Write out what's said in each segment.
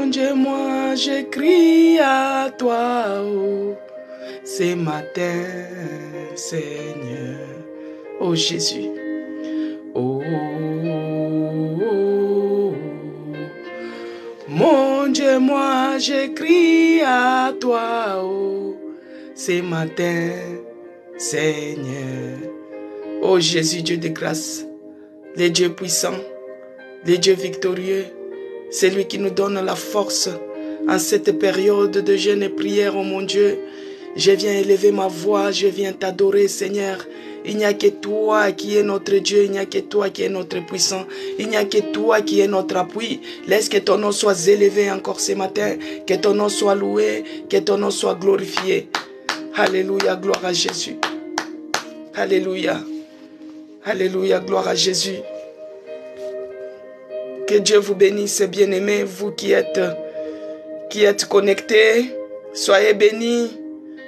Dieu, moi j'écris à toi ce matin, Seigneur. Oh Jésus. Oh, mon Dieu, moi j'écris à toi ce matin, Seigneur. Oh Jésus, Dieu de grâce, le Dieu puissant, le Dieu victorieux, c'est lui qui nous donne la force en cette période de jeûne et prière, oh mon Dieu. Je viens élever ma voix, je viens t'adorer, Seigneur. Il n'y a que toi qui es notre Dieu, il n'y a que toi qui es notre puissant, il n'y a que toi qui es notre appui. Laisse que ton nom soit élevé encore ce matin, que ton nom soit loué, que ton nom soit glorifié. Alléluia, gloire à Jésus. Alléluia. Alléluia, gloire à Jésus. Que Dieu vous bénisse, bien-aimés, vous qui êtes connectés. Soyez bénis.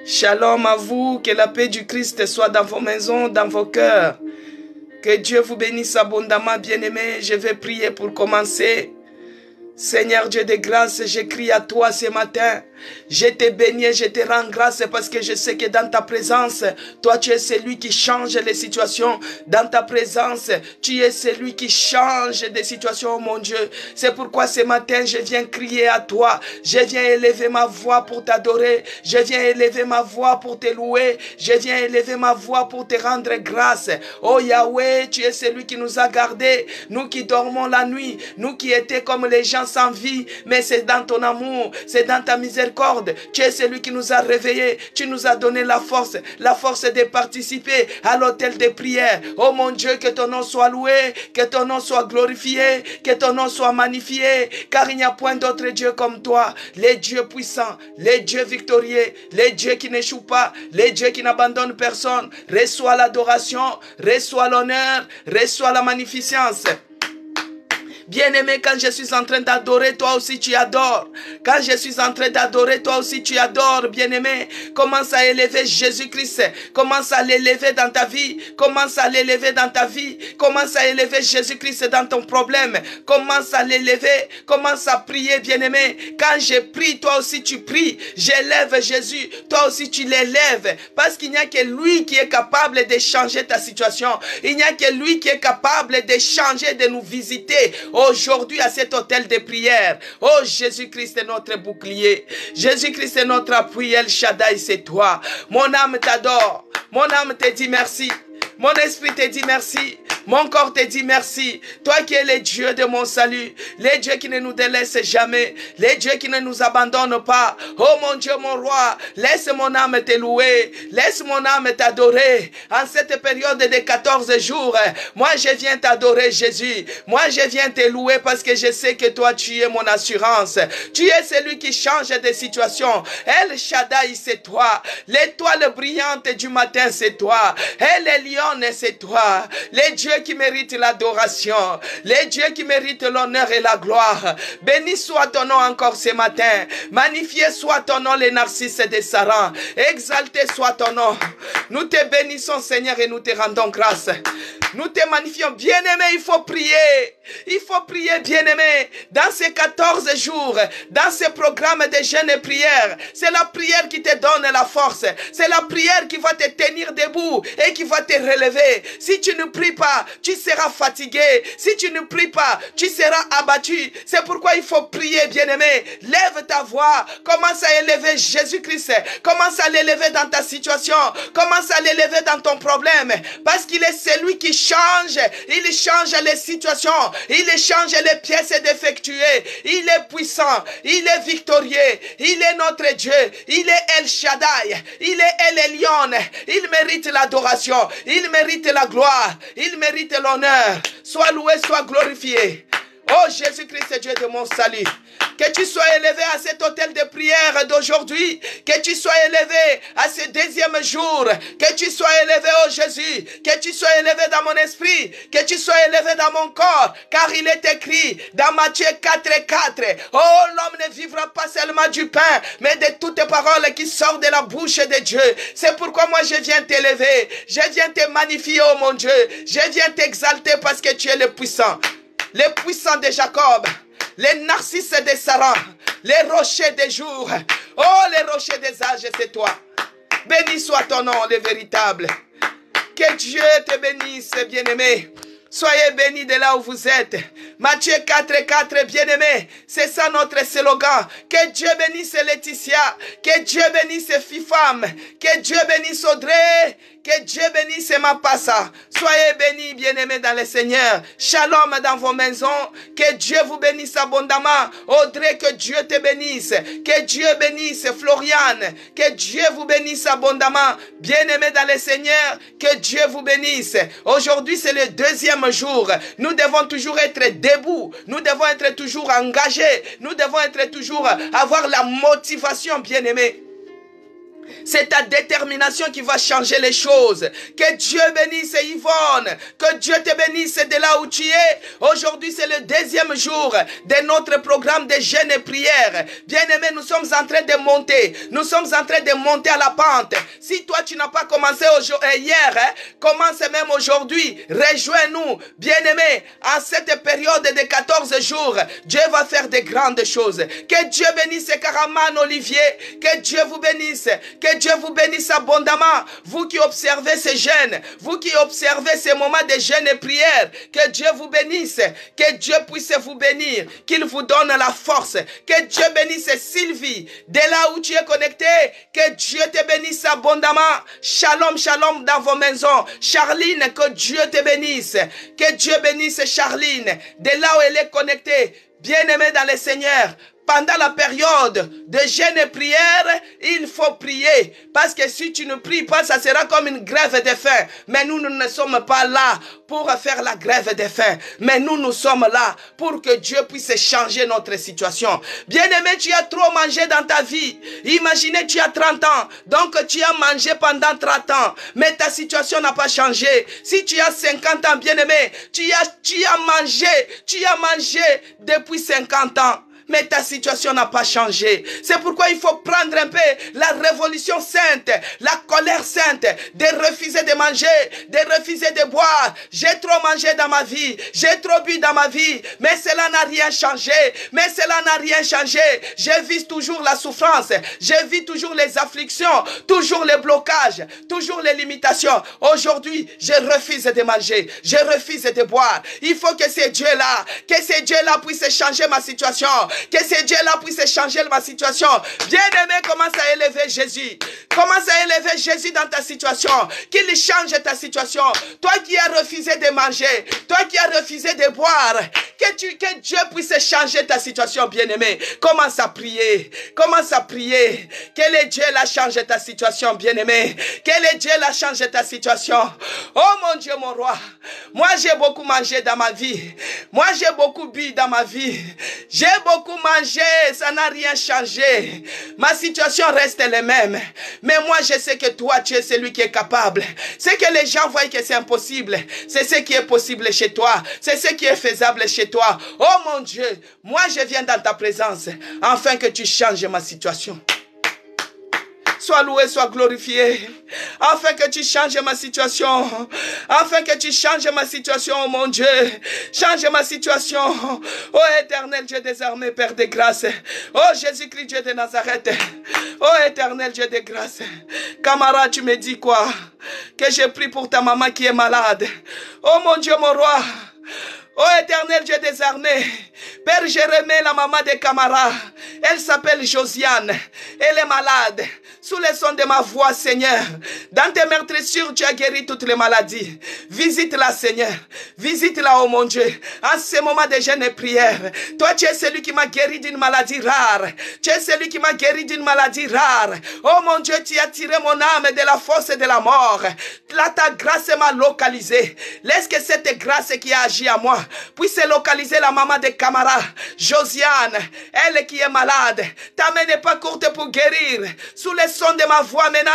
Shalom à vous, que la paix du Christ soit dans vos maisons, dans vos cœurs. Que Dieu vous bénisse abondamment, bien-aimés. Je vais prier pour commencer. Seigneur Dieu de grâce, j'écris à toi ce matin. Je te bénis et je te rends grâce parce que je sais que dans ta présence, toi tu es celui qui change les situations. Dans ta présence, tu es celui qui change des situations, mon Dieu. C'est pourquoi ce matin, je viens crier à toi. Je viens élever ma voix pour t'adorer. Je viens élever ma voix pour te louer. Je viens élever ma voix pour te rendre grâce. Oh Yahweh, tu es celui qui nous a gardés. Nous qui dormons la nuit, nous qui étions comme les gens sans vie, mais c'est dans ton amour, c'est dans ta miséricorde. Tu es celui qui nous a réveillés, tu nous as donné la force de participer à l'autel de prière. Oh mon Dieu, que ton nom soit loué, que ton nom soit glorifié, que ton nom soit magnifié, car il n'y a point d'autre Dieu comme toi, les dieux puissants, les dieux victorieux, les dieux qui n'échouent pas, les dieux qui n'abandonnent personne. Reçois l'adoration, reçois l'honneur, reçois la magnificence. Bien-aimé, quand je suis en train d'adorer, toi aussi tu adores. Quand je suis en train d'adorer, toi aussi tu adores. Bien-aimé, commence à élever Jésus-Christ. Commence à l'élever dans ta vie. Commence à l'élever dans ta vie. Commence à élever Jésus-Christ dans ton problème. Commence à l'élever. Commence à prier, bien-aimé. Quand je prie, toi aussi tu pries. J'élève Jésus. Toi aussi tu l'élèves. Parce qu'il n'y a que lui qui est capable de changer ta situation. Il n'y a que lui qui est capable de changer, de nous visiter aujourd'hui à cet hôtel de prière. Oh, Jésus-Christ est notre bouclier. Jésus-Christ est notre appui. El Shaddai, c'est toi. Mon âme t'adore. Mon âme te dit merci. Mon esprit te dit merci. Mon corps te dit merci. Toi qui es le Dieu de mon salut. Le Dieu qui ne nous délaisse jamais. Le Dieu qui ne nous abandonne pas. Oh mon Dieu, mon roi. Laisse mon âme te louer. Laisse mon âme t'adorer. En cette période de 14 jours, moi je viens t'adorer, Jésus. Moi je viens te louer parce que je sais que toi tu es mon assurance. Tu es celui qui change des situations. El Shaddai, c'est toi. L'étoile brillante du matin, c'est toi. El Elyon, c'est toi. Les dieux qui méritent l'adoration. Les dieux qui méritent l'honneur et la gloire. Béni soit ton nom encore ce matin. Magnifié soit ton nom, les narcisses des Sarans. Exalté soit ton nom. Nous te bénissons, Seigneur, et nous te rendons grâce. Nous te magnifions. Bien-aimé, il faut prier. Il faut prier, bien-aimé. Dans ces 14 jours, dans ces programmes de jeûne et prière, c'est la prière qui te donne la force. C'est la prière qui va te tenir debout et qui va te relever. Si tu ne pries pas, tu seras fatigué. Si tu ne pries pas, tu seras abattu. C'est pourquoi il faut prier, bien-aimé. Lève ta voix. Commence à élever Jésus-Christ. Commence à l'élever dans ta situation. Commence à l'élever dans ton problème. Parce qu'il est celui qui change. Il change les situations. Il change les pièces défectuées. Il est puissant. Il est victorieux. Il est notre Dieu. Il est El Shaddai. Il est El Elyon. Il mérite l'adoration. Il mérite la gloire. Il mérite l'honneur. Sois loué, sois glorifié. Oh Jésus-Christ, Dieu de mon salut. Que tu sois élevé à cet hôtel de prière d'aujourd'hui. Que tu sois élevé à ce deuxième jour. Que tu sois élevé, oh Jésus. Que tu sois élevé dans mon esprit. Que tu sois élevé dans mon corps. Car il est écrit dans Matthieu 4:4. Oh, l'homme ne vivra pas seulement du pain, mais de toutes paroles qui sortent de la bouche de Dieu. C'est pourquoi moi je viens t'élever. Je viens te magnifier, oh mon Dieu. Je viens t'exalter parce que tu es le puissant. Le puissant de Jacob. Les narcisses des Sarans, les rochers des jours. Oh, les rochers des âges, c'est toi. Béni soit ton nom, le véritable. Que Dieu te bénisse, bien-aimé. Soyez bénis de là où vous êtes. Matthieu 4:4, bien-aimé, c'est ça notre slogan. Que Dieu bénisse Laetitia, que Dieu bénisse Fifam, que Dieu bénisse Audrey, que Dieu bénisse Mapassa. Soyez bénis, bien-aimés dans le Seigneur. Shalom dans vos maisons. Que Dieu vous bénisse abondamment. Audrey, que Dieu te bénisse. Que Dieu bénisse Floriane. Que Dieu vous bénisse abondamment. Bien-aimés dans le Seigneur, que Dieu vous bénisse. Aujourd'hui, c'est le deuxième jour. Nous devons toujours être debout. Nous devons être toujours engagés. Nous devons être toujours avoir la motivation, bien-aimés. C'est ta détermination qui va changer les choses. Que Dieu bénisse Yvonne. Que Dieu te bénisse de là où tu es. Aujourd'hui, c'est le deuxième jour de notre programme de jeûne et prière. Bien-aimés, nous sommes en train de monter. Nous sommes en train de monter à la pente. Si toi, tu n'as pas commencé hier, commence même aujourd'hui. Rejoins-nous, bien-aimés, en cette période de 14 jours. Dieu va faire de grandes choses. Que Dieu bénisse Karaman Olivier. Que Dieu vous bénisse. Que Dieu vous bénisse abondamment. Vous qui observez ces jeûnes, vous qui observez ces moments de jeûne et prière, que Dieu vous bénisse. Que Dieu puisse vous bénir. Qu'il vous donne la force. Que Dieu bénisse Sylvie. De là où tu es connecté, que Dieu te bénisse abondamment. Shalom, shalom dans vos maisons. Charline, que Dieu te bénisse. Que Dieu bénisse Charline. De là où elle est connectée. Bien-aimée dans le Seigneur. Pendant la période de jeûne et prière, il faut prier. Parce que si tu ne pries pas, ça sera comme une grève de faim. Mais nous ne sommes pas là pour faire la grève de faim. Mais nous sommes là pour que Dieu puisse changer notre situation. Bien-aimé, tu as trop mangé dans ta vie. Imaginez, tu as 30 ans. Donc tu as mangé pendant 30 ans. Mais ta situation n'a pas changé. Si tu as 50 ans, bien-aimé, tu as mangé depuis 50 ans. Mais ta situation n'a pas changé. C'est pourquoi il faut prendre un peu la révolution sainte, la colère sainte, de refuser de manger, de refuser de boire. J'ai trop mangé dans ma vie, j'ai trop bu dans ma vie, mais cela n'a rien changé. Mais cela n'a rien changé. Je vis toujours la souffrance, je vis toujours les afflictions, toujours les blocages, toujours les limitations. Aujourd'hui, je refuse de manger, je refuse de boire. Il faut que ce Dieu-là, puisse changer ma situation. Que ce Dieu-là puisse changer ma situation. Bien-aimé, commence à élever Jésus. Commence à élever Jésus dans ta situation. Qu'il change ta situation. Toi qui as refusé de manger. Toi qui as refusé de boire. Que Dieu puisse changer ta situation, bien-aimé. Commence à prier. Commence à prier. Que le Dieu-là change ta situation, bien-aimé. Que le Dieu-là change ta situation. Oh mon Dieu, mon roi. Moi, j'ai beaucoup mangé dans ma vie. Moi, j'ai beaucoup bu dans ma vie. J'ai beaucoup mangé, ça n'a rien changé. Ma situation reste la même. Mais moi, je sais que toi, tu es celui qui est capable. C'est que les gens voient que c'est impossible. C'est ce qui est possible chez toi. C'est ce qui est faisable chez toi. Oh mon Dieu, moi, je viens dans ta présence afin que tu changes ma situation. Sois loué, sois glorifié, afin que tu changes ma situation, afin que tu changes ma situation, oh mon Dieu, change ma situation, oh éternel Dieu des armées, Père de grâce, oh Jésus-Christ, Dieu de Nazareth, oh éternel Dieu de grâce. Camarade, tu me dis quoi? Que je prie pour ta maman qui est malade, oh mon Dieu, mon roi. Oh éternel Dieu des armées, Père Jérémie, la maman de Camara, elle s'appelle Josiane, elle est malade. Sous le son de ma voix, Seigneur, dans tes meurtrissures, tu as guéri toutes les maladies. Visite-la, Seigneur. Visite-la, oh mon Dieu. En ce moment de jeûne et prière, toi, tu es celui qui m'a guéri d'une maladie rare. Tu es celui qui m'a guéri d'une maladie rare. Oh mon Dieu, tu as tiré mon âme de la fosse de la mort. Là, ta grâce m'a localisé. Laisse que cette grâce qui a agi à moi puisse localiser la maman de Camara, Josiane, elle qui est malade. Ta main n'est pas courte pour guérir. Sous le son de ma voix maintenant,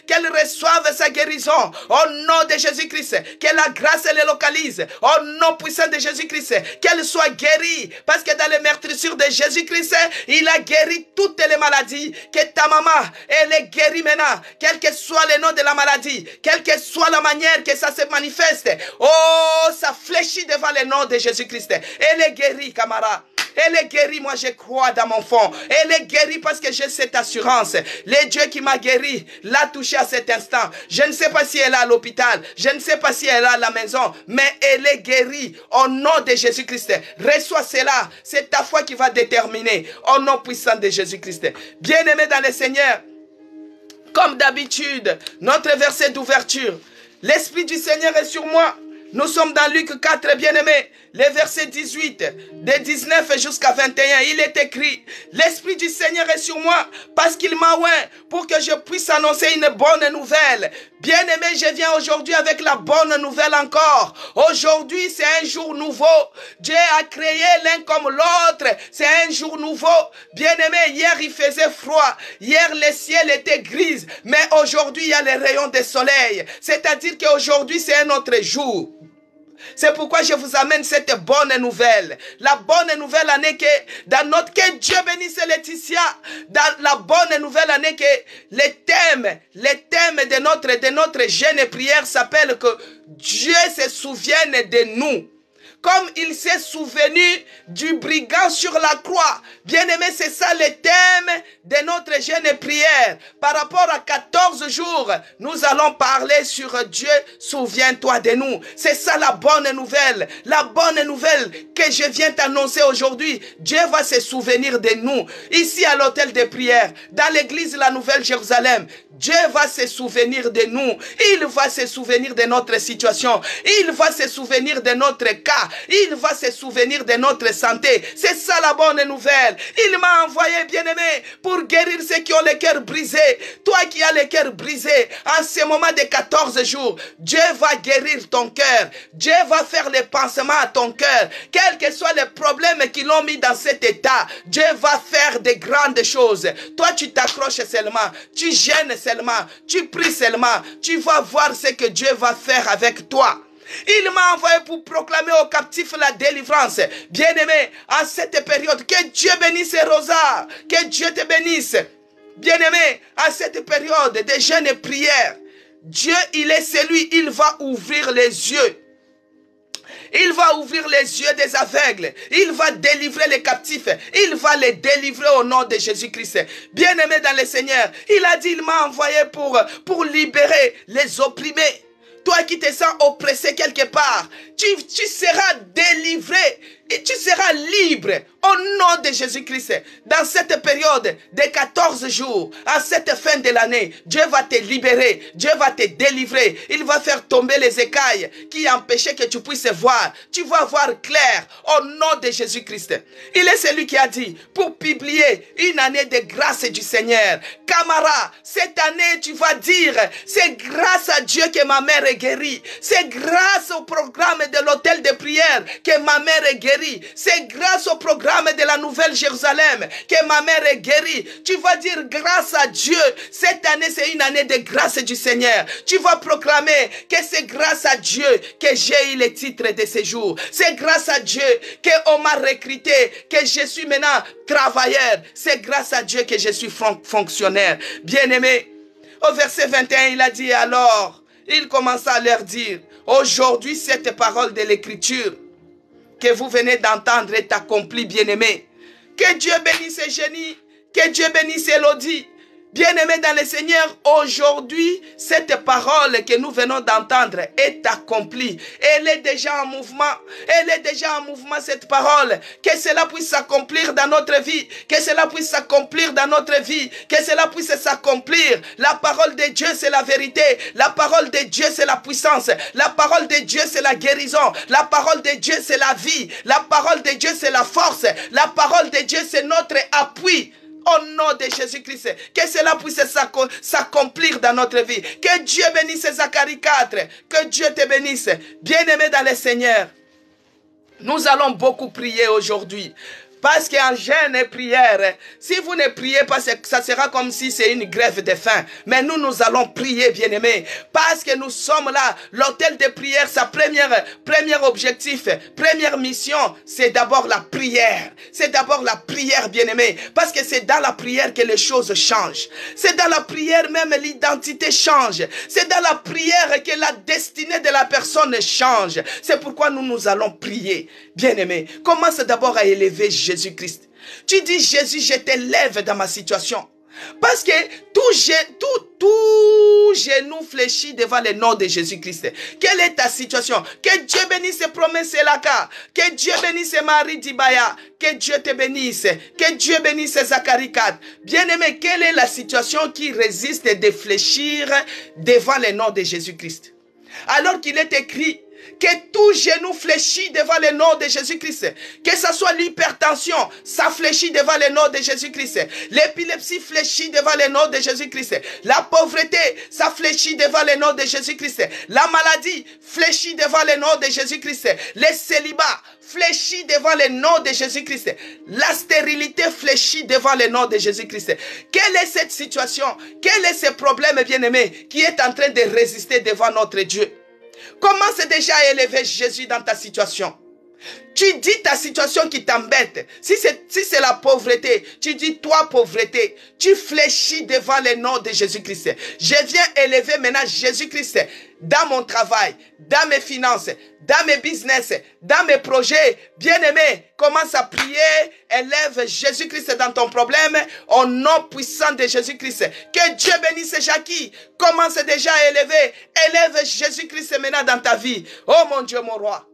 qu'elle reçoive sa guérison au nom de Jésus-Christ, que la grâce les localise au nom puissant de Jésus-Christ, qu'elle soit guérie, parce que dans les meurtrissures de Jésus-Christ, il a guéri toutes les maladies. Que ta maman, elle est guérie maintenant, quel que soit le nom de la maladie, quelle que soit la manière que ça se manifeste. Oh, ça fléchit devant le nom de Jésus-Christ. Elle est guérie, camarade. Elle est guérie, moi je crois dans mon fond. Elle est guérie parce que j'ai cette assurance. Le Dieu qui m'a guéri l'a touché à cet instant. Je ne sais pas si elle est à l'hôpital, je ne sais pas si elle est à la maison, mais elle est guérie au nom de Jésus-Christ. Reçois cela, c'est ta foi qui va déterminer au nom puissant de Jésus-Christ. Bien-aimé dans le Seigneur, comme d'habitude, notre verset d'ouverture, l'Esprit du Seigneur est sur moi. Nous sommes dans Luc 4, bien-aimés, les versets 18, de 19 jusqu'à 21. Il est écrit, l'Esprit du Seigneur est sur moi parce qu'il m'a oint pour que je puisse annoncer une bonne nouvelle. Bien-aimé, je viens aujourd'hui avec la bonne nouvelle encore. Aujourd'hui, c'est un jour nouveau. Dieu a créé l'un comme l'autre. C'est un jour nouveau. Bien-aimé, hier il faisait froid. Hier le ciel était gris. Mais aujourd'hui, il y a les rayons du soleil. C'est-à-dire qu'aujourd'hui, c'est un autre jour. C'est pourquoi je vous amène cette bonne nouvelle. La bonne nouvelle année que Dieu bénisse Laetitia. Dans la bonne nouvelle année que les thèmes de notre jeûne et prière s'appellent que Dieu se souvienne de nous. Comme il s'est souvenu du brigand sur la croix. Bien-aimé, c'est ça le thème de notre jeûne et prière. Par rapport à 14 jours, nous allons parler sur Dieu, souviens-toi de nous. C'est ça la bonne nouvelle. La bonne nouvelle que je viens t'annoncer aujourd'hui. Dieu va se souvenir de nous. Ici à l'hôtel de prière, dans l'église de la Nouvelle Jérusalem, Dieu va se souvenir de nous. Il va se souvenir de notre situation. Il va se souvenir de notre cas. Il va se souvenir de notre santé. C'est ça la bonne nouvelle. Il m'a envoyé, bien-aimé, pour guérir ceux qui ont le cœur brisé. Toi qui as le cœur brisé, en ce moment de 14 jours, Dieu va guérir ton cœur. Dieu va faire les pansements à ton cœur. Quels que soient les problèmes qui l'ont mis dans cet état, Dieu va faire de grandes choses. Toi, tu t'accroches seulement. Tu gênes seulement. Tu pries seulement. Tu vas voir ce que Dieu va faire avec toi. Il m'a envoyé pour proclamer aux captifs la délivrance. Bien-aimé, en cette période, que Dieu bénisse Rosa, que Dieu te bénisse. Bien-aimé, en cette période de jeûne et prière, Dieu, il est celui, il va ouvrir les yeux. Il va ouvrir les yeux des aveugles. Il va délivrer les captifs. Il va les délivrer au nom de Jésus-Christ. Bien-aimé dans le Seigneur, il a dit, il m'a envoyé pour libérer les opprimés. Toi qui te sens oppressé quelque part, tu seras délivré et tu seras libre au nom de Jésus-Christ. Dans cette période de 14 jours, à cette fin de l'année, Dieu va te libérer, Dieu va te délivrer. Il va faire tomber les écailles qui empêchaient que tu puisses voir. Tu vas voir clair au nom de Jésus-Christ. Il est celui qui a dit, pour publier une année de grâce du Seigneur. Camarade, cette année tu vas dire, c'est grâce à Dieu que ma mère est guérie. C'est grâce au programme de l'hôtel de prière que ma mère est guérie. C'est grâce au programme de la Nouvelle Jérusalem que ma mère est guérie. Tu vas dire grâce à Dieu. Cette année, c'est une année de grâce du Seigneur. Tu vas proclamer que c'est grâce à Dieu que j'ai eu le titre de séjour. C'est grâce à Dieu qu'on m'a recruté, que je suis maintenant travailleur. C'est grâce à Dieu que je suis fonctionnaire. Bien-aimé, au verset 21, il a dit alors, il commença à leur dire, aujourd'hui, cette parole de l'Écriture que vous venez d'entendre est accomplie, bien-aimé. Que Dieu bénisse Génie, que Dieu bénisse Elodie. Bien-aimés dans le Seigneur, aujourd'hui, cette parole que nous venons d'entendre est accomplie. Elle est déjà en mouvement. Elle est déjà en mouvement, cette parole. Que cela puisse s'accomplir dans notre vie. Que cela puisse s'accomplir dans notre vie. Que cela puisse s'accomplir. La parole de Dieu, c'est la vérité. La parole de Dieu, c'est la puissance. La parole de Dieu, c'est la guérison. La parole de Dieu, c'est la vie. La parole de Dieu, c'est la force. La parole de Dieu, c'est notre appui. Au nom de Jésus-Christ, que cela puisse s'accomplir dans notre vie. Que Dieu bénisse Zacharie 4. Que Dieu te bénisse. Bien-aimé dans le Seigneur, nous allons beaucoup prier aujourd'hui. Parce qu'en jeûne et prière, si vous ne priez pas, ça sera comme si c'est une grève de faim. Mais nous allons prier, bien-aimés. Parce que nous sommes là. L'hôtel de prière, sa premier objectif, première mission, c'est d'abord la prière. C'est d'abord la prière, bien-aimés. Parce que c'est dans la prière que les choses changent. C'est dans la prière même l'identité change. C'est dans la prière que la destinée de la personne change. C'est pourquoi nous allons prier. Bien-aimés, commence d'abord à élever Jésus-Christ. Tu dis, Jésus, je t'élève dans ma situation. Parce que tout genou fléchit devant le nom de Jésus-Christ. Quelle est ta situation? Que Dieu bénisse Promesse Elaka. Que Dieu bénisse Marie Dibaya. Que Dieu te bénisse. Que Dieu bénisse Zacharie 4. Bien-aimé, quelle est la situation qui résiste de fléchir devant le nom de Jésus-Christ? Alors qu'il est écrit que tout genou fléchit devant le nom de Jésus-Christ. Que ce soit l'hypertension, ça fléchit devant le nom de Jésus-Christ. L'épilepsie fléchit devant le nom de Jésus-Christ. La pauvreté, ça fléchit devant le nom de Jésus-Christ. La maladie fléchit devant le nom de Jésus-Christ. Le célibat fléchit devant le nom de Jésus-Christ. La stérilité fléchit devant le nom de Jésus-Christ. Quelle est cette situation? Quel est ce problème, bien-aimé, qui est en train de résister devant notre Dieu? Commence déjà à élever Jésus dans ta situation. Tu dis ta situation qui t'embête. Si c'est la pauvreté, tu dis toi pauvreté. Tu fléchis devant le nom de Jésus-Christ. Je viens élever maintenant Jésus-Christ dans mon travail, dans mes finances, dans mes business, dans mes projets. Bien-aimé, commence à prier. Élève Jésus-Christ dans ton problème au nom puissant de Jésus-Christ. Que Dieu bénisse Jackie. Commence déjà à élever. Élève Jésus-Christ maintenant dans ta vie. Oh mon Dieu, mon roi.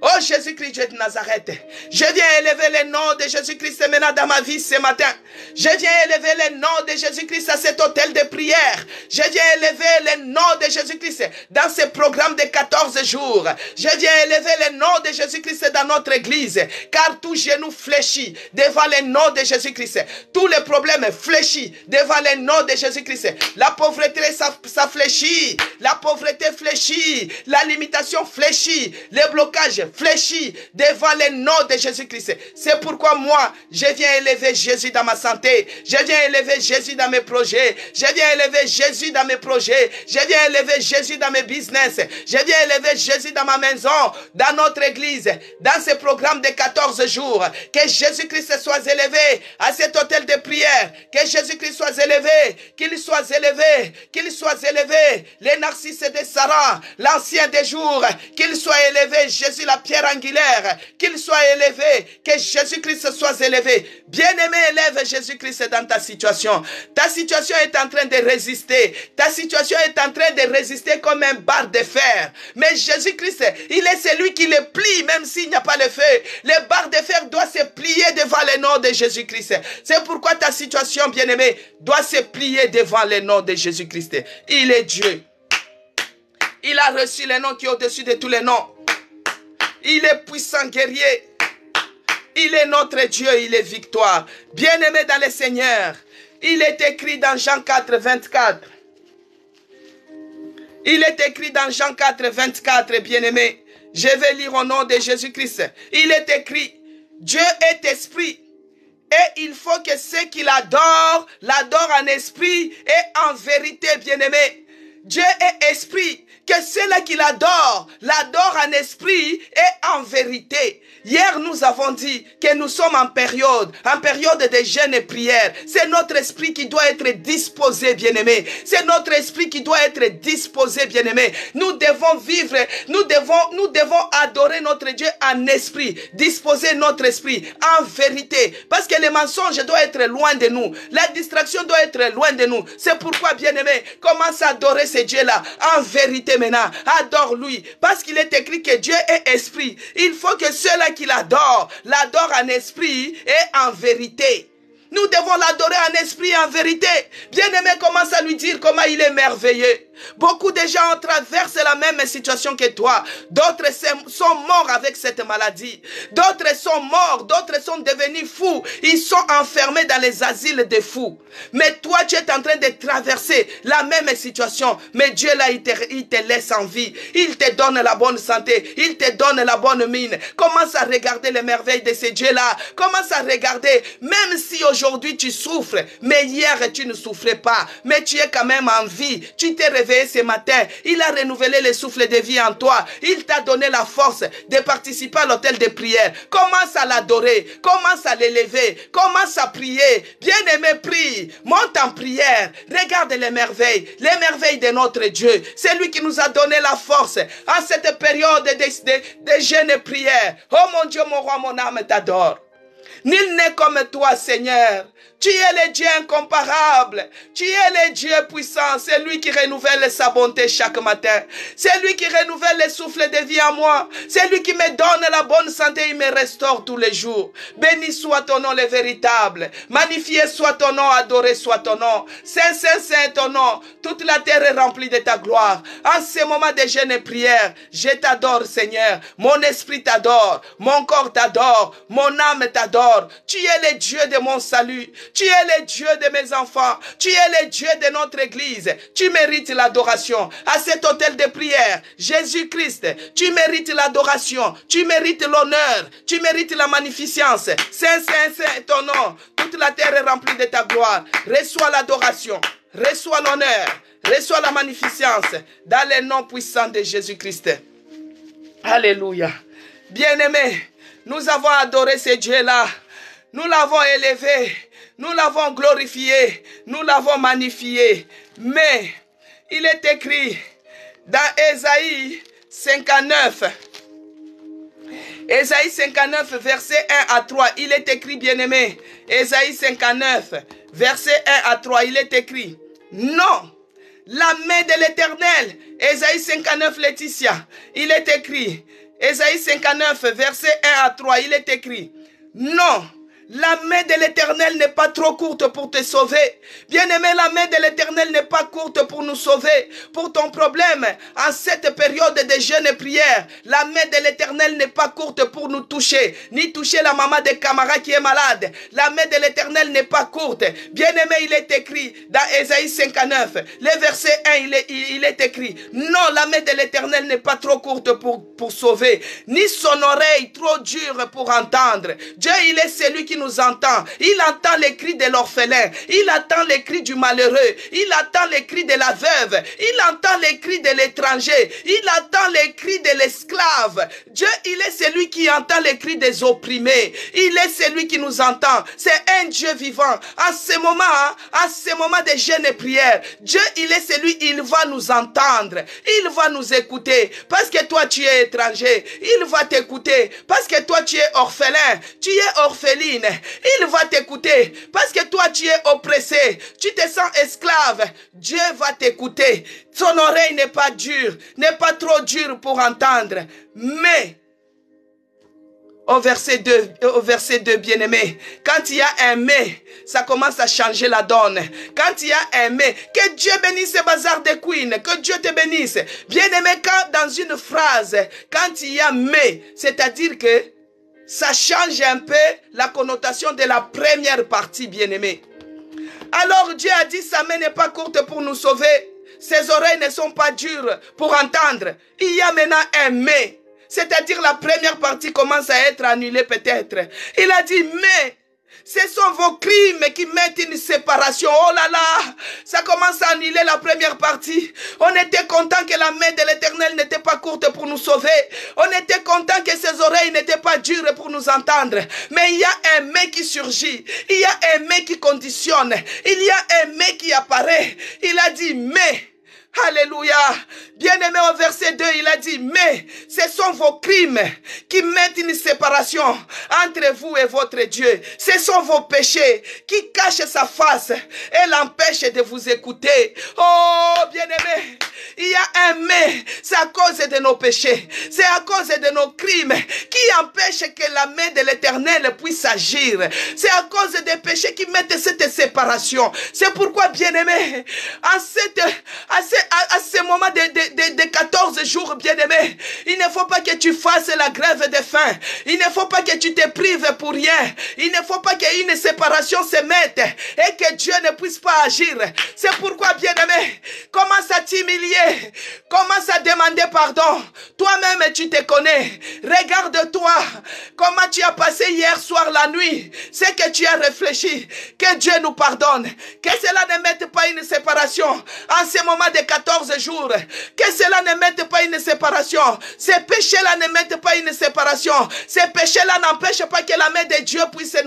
Oh Jésus-Christ, Dieu de Nazareth, je viens élever le nom de Jésus-Christ maintenant dans ma vie ce matin. Je viens élever le nom de Jésus-Christ à cet hôtel de prière. Je viens élever le nom de Jésus-Christ dans ce programme de 14 jours. Je viens élever le nom de Jésus-Christ dans notre église. Car tout genou fléchit devant le nom de Jésus-Christ. Tous les problèmes fléchissent devant le nom de Jésus-Christ. La pauvreté, ça fléchit. La pauvreté fléchit. La limitation fléchit. Les blocages fléchis devant le nom de Jésus-Christ. C'est pourquoi moi, je viens élever Jésus dans ma santé. Je viens élever Jésus dans mes projets. Je viens élever Jésus dans mes projets. Je viens élever Jésus dans mes business. Je viens élever Jésus dans ma maison, dans notre église, dans ce programme de 14 jours. Que Jésus-Christ soit élevé à cet hôtel de prière. Que Jésus-Christ soit élevé. Qu'il soit élevé. Qu'il soit élevé. Les narcisses de Sarah, l'ancien des jours. Qu'il soit élevé. Jésus la pierre angulaire, qu'il soit élevé, que Jésus-Christ soit élevé. Bien-aimé, élève Jésus-Christ dans ta situation. Ta situation est en train de résister. Ta situation est en train de résister comme un barre de fer. Mais Jésus-Christ, il est celui qui le plie, même s'il n'y a pas le feu. Le barre de fer doit se plier devant le nom de Jésus-Christ. C'est pourquoi ta situation, bien-aimé, doit se plier devant le nom de Jésus-Christ. Il est Dieu. Il a reçu le nom qui est au-dessus de tous les noms. Il est puissant guerrier. Il est notre Dieu, il est victoire. Bien-aimé dans le Seigneur, il est écrit dans Jean 4, 24. Il est écrit dans Jean 4, 24, bien-aimé. Je vais lire au nom de Jésus-Christ. Il est écrit, Dieu est esprit. Et il faut que ceux qui l'adorent en esprit et en vérité, bien-aimé. Dieu est esprit. Que ceux-là qui l'adorent en esprit et en vérité. Hier, nous avons dit que nous sommes en période de jeûne et prière. C'est notre esprit qui doit être disposé, bien-aimé. C'est notre esprit qui doit être disposé, bien-aimé. Nous devons vivre, nous devons adorer notre Dieu en esprit. Disposer notre esprit en vérité. Parce que les mensonges doivent être loin de nous. La distraction doit être loin de nous. C'est pourquoi, bien-aimé, commence à adorer ce Dieu-là en vérité maintenant. Adore-lui. Parce qu'il est écrit que Dieu est esprit. Il faut que ceux-là qui l'adorent en esprit et en vérité. Nous devons l'adorer en esprit et en vérité. Bien-aimé, commence à lui dire comment il est merveilleux. Beaucoup de gens traversent la même situation que toi. D'autres sont morts avec cette maladie. D'autres sont morts. D'autres sont devenus fous. Ils sont enfermés dans les asiles des fous. Mais toi, tu es en train de traverser la même situation. Mais Dieu, là, il te laisse en vie. Il te donne la bonne santé. Il te donne la bonne mine. Commence à regarder les merveilles de ce Dieu-là. Commence à regarder. Même si aujourd'hui tu souffres, mais hier tu ne souffrais pas. Mais tu es quand même en vie. Tu t'es réveillé ce matin. Il a renouvelé le souffle de vie en toi. Il t'a donné la force de participer à l'hôtel de prière. Commence à l'adorer. Commence à l'élever. Commence à prier. Bien-aimé, prie. Monte en prière. Regarde les merveilles de notre Dieu. C'est lui qui nous a donné la force en cette période de jeûne et prière. Oh mon Dieu, mon roi, mon âme t'adore. Nul n'est comme toi, Seigneur. Tu es le Dieu incomparable. Tu es le Dieu puissant. C'est lui qui renouvelle sa bonté chaque matin. C'est lui qui renouvelle le souffle de vie en moi. C'est lui qui me donne la bonne santé. Il me restaure tous les jours. Béni soit ton nom le véritable. Magnifié soit ton nom. Adoré soit ton nom. Saint, saint, saint ton nom. Toute la terre est remplie de ta gloire. En ce moment de jeûne et prière, je t'adore, Seigneur. Mon esprit t'adore. Mon corps t'adore. Mon âme t'adore. Tu es le Dieu de mon salut. Tu es le Dieu de mes enfants. Tu es le Dieu de notre église. Tu mérites l'adoration. À cet autel de prière, Jésus-Christ, tu mérites l'adoration. Tu mérites l'honneur. Tu mérites la magnificence. Saint, saint, saint ton nom. Toute la terre est remplie de ta gloire. Reçois l'adoration. Reçois l'honneur. Reçois la magnificence. Dans le nom puissant de Jésus-Christ. Alléluia. Bien-aimés, nous avons adoré ce Dieu-là. Nous l'avons élevé. Nous l'avons glorifié, nous l'avons magnifié. Mais il est écrit dans Ésaïe 59. Ésaïe 59, verset 1 à 3. Il est écrit, bien-aimé. Ésaïe 59, verset 1 à 3. Il est écrit. Non, la main de l'Éternel. Ésaïe 59, Laetitia. Il est écrit. Ésaïe 59, verset 1 à 3. Il est écrit. Non. La main de l'Éternel n'est pas trop courte pour te sauver. Bien-aimé, la main de l'Éternel n'est pas courte pour nous sauver. Pour ton problème, en cette période de jeûne et prière, la main de l'Éternel n'est pas courte pour nous toucher, ni toucher la maman de Camara qui est malade. La main de l'Éternel n'est pas courte. Bien-aimé, il est écrit dans Ésaïe 59, le verset 1, il est écrit. Non, la main de l'Éternel n'est pas trop courte pour sauver, ni son oreille trop dure pour entendre. Dieu, il est celui qui nous entend. Il entend les cris de l'orphelin. Il entend les cris du malheureux. Il entend les cris de la veuve. Il entend les cris de l'étranger. Il entend les cris de l'esclave. Dieu, il est celui qui entend les cris des opprimés. Il est celui qui nous entend. C'est un Dieu vivant. En ce moment de jeûne et prière, Dieu, il est celui, il va nous entendre. Il va nous écouter. Parce que toi, tu es étranger. Il va t'écouter. Parce que toi, tu es orphelin. Tu es orpheline. Il va t'écouter. Parce que toi, tu es oppressé. Tu te sens esclave. Dieu va t'écouter. Son oreille n'est pas dure. N'est pas trop dure pour entendre. Mais, au verset 2, bien-aimé, quand il y a un mais, ça commence à changer la donne. Quand il y a un mais, que Dieu bénisse ce bazar de Queen, que Dieu te bénisse. Bien-aimé, quand dans une phrase, quand il y a mais, c'est-à-dire que ça change un peu la connotation de la première partie, bien-aimé. Alors Dieu a dit, sa main n'est pas courte pour nous sauver. Ses oreilles ne sont pas dures pour entendre. Il y a maintenant un mais. C'est-à-dire la première partie commence à être annulée peut-être. Il a dit, mais ce sont vos crimes qui mettent une séparation. Oh là là, ça commence à annuler la première partie. On était content que la main de l'Éternel n'était pas courte pour nous sauver. On était content que ses oreilles n'étaient pas dures pour nous entendre. Mais il y a un mais qui surgit. Il y a un mais qui conditionne. Il y a un mais qui apparaît. Il a dit mais. Alléluia. Bien-aimé, au verset 2, il a dit, mais ce sont vos crimes qui mettent une séparation entre vous et votre Dieu. Ce sont vos péchés qui cachent sa face et l'empêchent de vous écouter. Oh, bien-aimé, il y a un mais. C'est à cause de nos péchés. C'est à cause de nos crimes qui empêchent que la main de l'Éternel puisse agir. C'est à cause des péchés qui mettent cette séparation. C'est pourquoi, bien-aimé, à ce moment de 14 jours, bien-aimé, il ne faut pas que tu fasses la grève de faim. Il ne faut pas que tu te prives pour rien. Il ne faut pas qu'une séparation se mette et que Dieu ne puisse pas agir. C'est pourquoi, bien-aimé, commence à t'humilier. Commence à demander pardon. Toi-même, tu te connais. Regarde-toi. Comment tu as passé hier soir la nuit. C'est que tu as réfléchi. Que Dieu nous pardonne. Que cela ne mette pas une séparation. En ce moment de 14 jours, que cela ne mette pas une séparation. Ces péchés-là ne mettent pas une séparation. Ces péchés-là n'empêchent pas que la main de Dieu puisse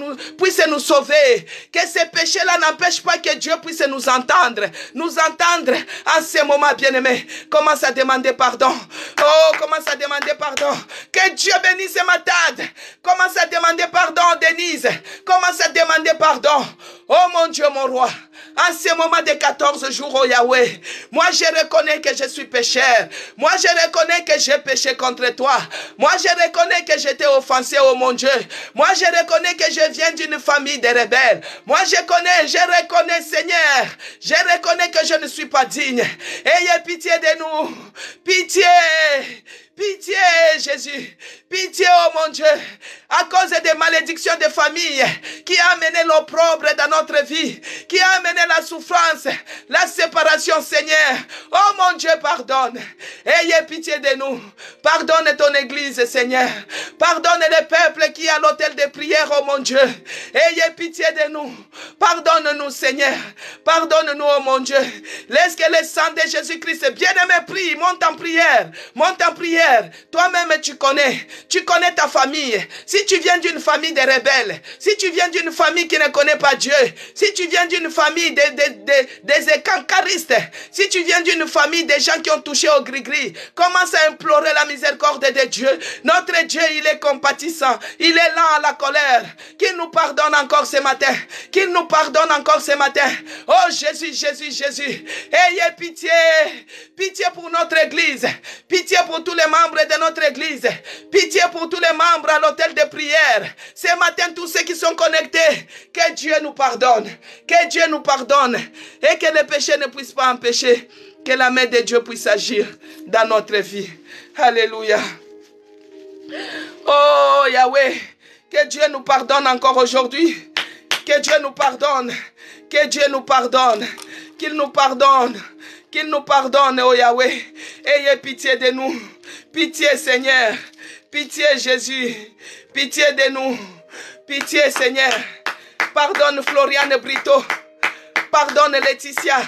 nous sauver. Que ces péchés-là n'empêchent pas que Dieu puisse nous entendre. Nous entendre en ce moment, bien-aimé. Commence à demander pardon. Oh, commence à demander pardon. Que Dieu bénisse ma tante. Commence à demander pardon, Denise. Commence à demander pardon. Oh mon Dieu, mon roi. En ce moment de 14 jours, oh Yahweh, moi je reconnais que je suis pécheur. Moi je reconnais que j'ai péché contre toi. Moi je reconnais que j'étais offensé, oh mon Dieu. Moi je reconnais que je viens d'une famille de rebelles. Moi je reconnais Seigneur. Je reconnais que je ne suis pas digne. Ayez pitié de nous. Pitié. Pitié, Jésus. Pitié, oh mon Dieu. À cause des malédictions de famille qui a amené l'opprobre dans notre vie, qui a amené la souffrance, la séparation, Seigneur. Oh mon Dieu, pardonne. Ayez pitié de nous. Pardonne ton église, Seigneur. Pardonne le peuple qui est à l'autel de prière, oh mon Dieu. Ayez pitié de nous. Pardonne-nous, Seigneur. Pardonne-nous, oh mon Dieu. Laisse que le sang de Jésus-Christ, bien-aimé, prie. Monte en prière. Monte en prière. Toi-même, tu connais ta famille. Si tu viens d'une famille de rebelles, si tu viens d'une famille qui ne connaît pas Dieu, si tu viens d'une famille des écancaristes, si tu viens d'une famille des gens qui ont touché au gris-gris, commence à implorer la miséricorde de Dieu. Notre Dieu, il est compatissant, il est lent à la colère. Qu'il nous pardonne encore ce matin, qu'il nous pardonne encore ce matin. Oh Jésus, Jésus, Jésus, ayez pitié, pitié pour notre église, pitié pour tous les membres de notre église, pitié pour tous les membres à l'hôtel de prière. Ce matin, tous ceux qui sont connectés, que Dieu nous pardonne, que Dieu nous pardonne et que le péché ne puisse pas empêcher que la main de Dieu puisse agir dans notre vie. Alléluia. Oh Yahweh, que Dieu nous pardonne encore aujourd'hui. Que Dieu nous pardonne. Que Dieu nous pardonne. Qu'il nous pardonne. Qu'il nous pardonne, oh Yahweh. Ayez pitié de nous. Pitié, Seigneur. Pitié, Jésus. Pitié de nous. Pitié, Seigneur. Pardonne Floriane Brito. Pardonne Laetitia.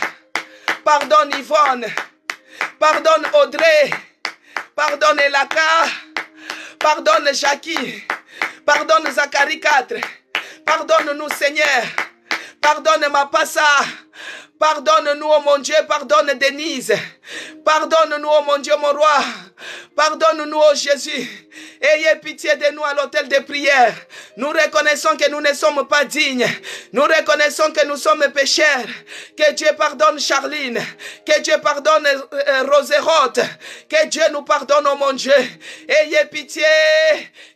Pardonne Yvonne. Pardonne Audrey. Pardonne Elaka. Pardonne Jackie. Pardonne Zacharie 4. Pardonne-nous, Seigneur. Pardonne Mapassa. Pardonne-nous, oh mon Dieu. Pardonne Denise. Pardonne-nous, oh mon Dieu, mon roi. Pardonne-nous, oh Jésus. Ayez pitié de nous à l'hôtel de prière. Nous reconnaissons que nous ne sommes pas dignes. Nous reconnaissons que nous sommes pécheurs. Que Dieu pardonne Charline. Que Dieu pardonne Rosérote. Que Dieu nous pardonne, oh mon Dieu. Ayez pitié.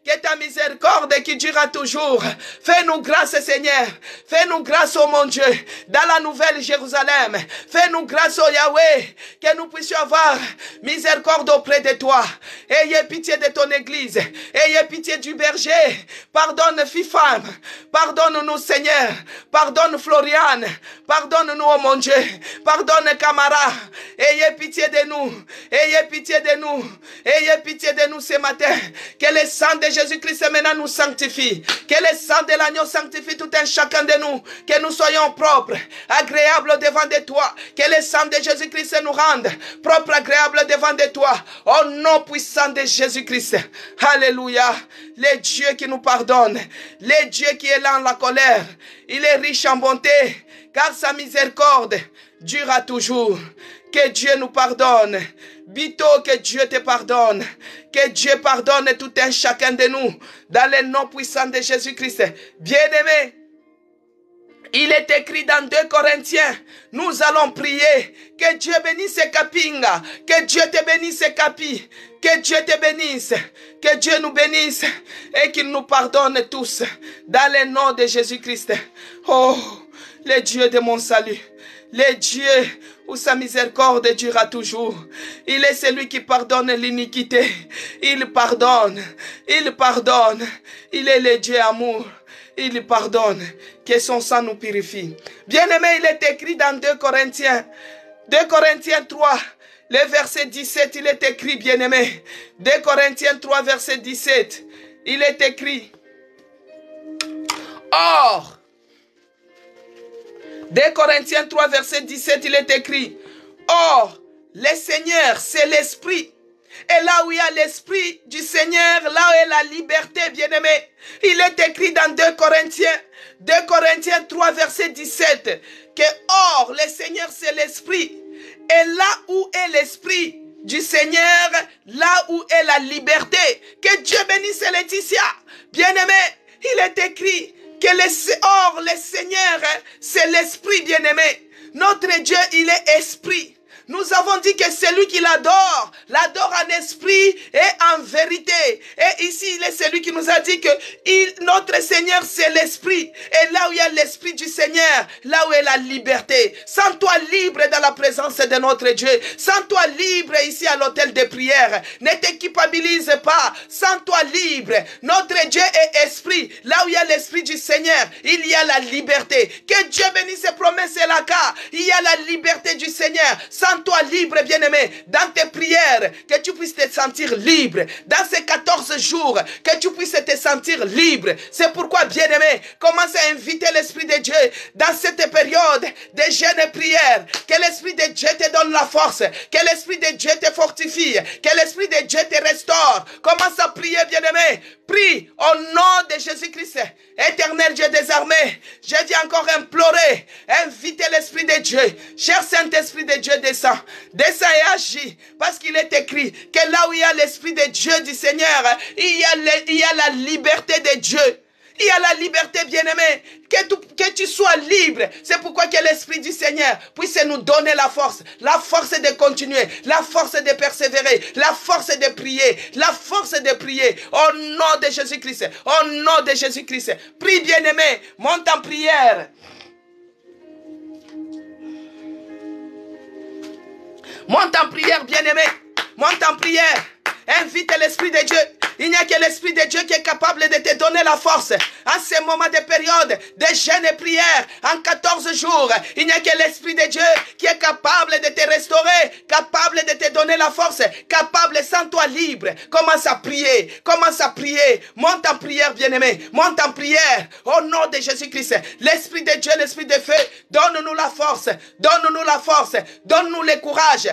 Que ta miséricorde qui durera toujours. Fais-nous grâce, Seigneur. Fais-nous grâce, oh mon Dieu. Dans la nouvelle Jérusalem. Fais-nous grâce, oh Yahweh. Que nous puissions avoir miséricorde auprès de toi. Ayez pitié de ton église. Ayez pitié du berger. Pardonne fille-femme. Pardonne-nous, Seigneur. Pardonne Floriane. Pardonne-nous, oh mon Dieu. Pardonne Camara. Ayez pitié de nous. Ayez pitié de nous. Ayez pitié de nous ce matin. Que le sang de Jésus-Christ maintenant nous sanctifie. Que le sang de l'agneau sanctifie tout un chacun de nous. Que nous soyons propres, agréables devant de toi. Que le sang de Jésus-Christ nous rende propres, agréables devant de toi. Au nom puissant de Jésus-Christ. Alléluia. Le Dieu qui nous pardonne. Le Dieu qui est lent à la colère. Il est riche en bonté. Car sa miséricorde durera toujours. Que Dieu nous pardonne. Bito, que Dieu te pardonne. Que Dieu pardonne tout un chacun de nous. Dans le nom puissant de Jésus-Christ. Bien-aimé, il est écrit dans 2 Corinthiens, nous allons prier. Que Dieu bénisse Kapinga. Que Dieu te bénisse Kapi. Que Dieu te bénisse. Que Dieu nous bénisse. Et qu'il nous pardonne tous. Dans le nom de Jésus-Christ. Oh, le Dieu de mon salut. Le Dieu où sa miséricorde durera toujours. Il est celui qui pardonne l'iniquité. Il pardonne. Il pardonne. Il est le Dieu amour. Il pardonne. Que son sang nous purifie. Bien-aimé, il est écrit dans 2 Corinthiens. 2 Corinthiens 3. Le verset 17, il est écrit, bien-aimé. 2 Corinthiens 3, verset 17. Il est écrit. Or, 2 Corinthiens 3, verset 17, il est écrit. Or, le Seigneur, c'est l'Esprit. Et là où il y a l'Esprit du Seigneur, là où il y a la liberté, bien-aimé. Il est écrit dans 2 Corinthiens 3, verset 17, que or, le Seigneur, c'est l'Esprit. Et là où est l'Esprit du Seigneur, là où est la liberté. Que Dieu bénisse Laetitia. Bien-aimé, il est écrit que le Seigneur, c'est l'Esprit, bien-aimé. Notre Dieu, il est Esprit. Nous avons dit que celui qui l'adore en esprit et en vérité. Et ici, il est celui qui nous a dit que notre Seigneur, c'est l'Esprit. Et là où il y a l'Esprit du Seigneur, là où est la liberté. Sens-toi libre dans la présence de notre Dieu. Sens-toi libre ici à l'hôtel de prière. Ne te culpabilise pas. Sens-toi libre. Notre Dieu est Esprit. Là où il y a l'Esprit du Seigneur, il y a la liberté. Que Dieu bénisse ses promesses et la cas. Il y a la liberté du Seigneur. Sens-toi libre, bien-aimé, dans tes prières, que tu puisses te sentir libre. Dans ces 14 jours, que tu puisses te sentir libre. C'est pourquoi, bien-aimé, commence à inviter l'Esprit de Dieu dans cette période de jeûne et prière. Que l'Esprit de Dieu te donne la force. Que l'Esprit de Dieu te fortifie. Que l'Esprit de Dieu te restaure. Commence à prier, bien-aimé. Prie au nom de Jésus-Christ. Éternel Dieu des armées, je viens encore implorer, inviter l'Esprit de Dieu. Cher Saint-Esprit de Dieu, descends et agis. Parce qu'il est écrit que là où il y a l'Esprit de Dieu du Seigneur, il y a la liberté de Dieu. Il y a la liberté, bien-aimé, que tu sois libre. C'est pourquoi que l'Esprit du Seigneur puisse nous donner la force de continuer, la force de persévérer, la force de prier, la force de prier. Au nom de Jésus-Christ, au nom de Jésus-Christ. Prie, bien-aimé, monte en prière. Monte en prière, bien-aimé, monte en prière. Invite l'Esprit de Dieu. Il n'y a que l'Esprit de Dieu qui est capable de te donner la force. En ces moments de période de jeûne et prière, en 14 jours, il n'y a que l'Esprit de Dieu qui est capable de te restaurer, capable de te donner la force, capable, sens-toi libre. Commence à prier, monte en prière, bien-aimé, monte en prière, au nom de Jésus-Christ. L'Esprit de Dieu, l'Esprit de feu, donne-nous la force, donne-nous la force, donne-nous le courage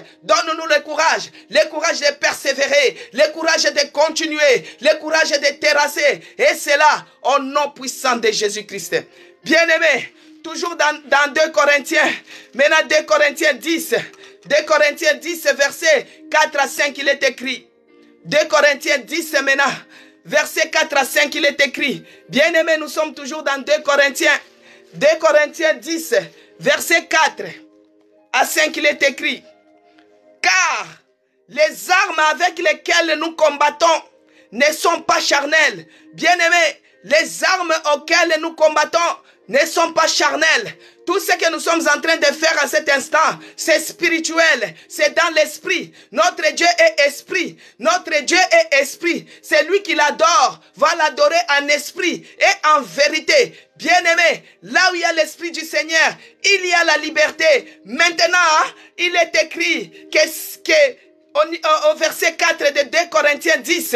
de persévérer, le courage de continuer, le courage de terrasser. Et c'est là, au nom puissant de Jésus-Christ. Bien-aimé, toujours dans 2 Corinthiens, maintenant 2 Corinthiens 10, verset 4 à 5, il est écrit. 2 Corinthiens 10 maintenant, verset 4 à 5, il est écrit. Bien-aimé, nous sommes toujours dans 2 Corinthiens. 2 Corinthiens 10, verset 4 à 5, il est écrit. Car les armes avec lesquelles nous combattons ne sont pas charnelles. Bien-aimés, les armes auxquelles nous combattons ne sont pas charnelles. Tout ce que nous sommes en train de faire à cet instant, c'est spirituel, c'est dans l'esprit. Notre Dieu est esprit. Notre Dieu est esprit. C'est lui qui l'adore, va l'adorer en esprit et en vérité. Bien-aimé, là où il y a l'esprit du Seigneur, il y a la liberté. Maintenant, il est écrit au verset 4 de 2 Corinthiens 10,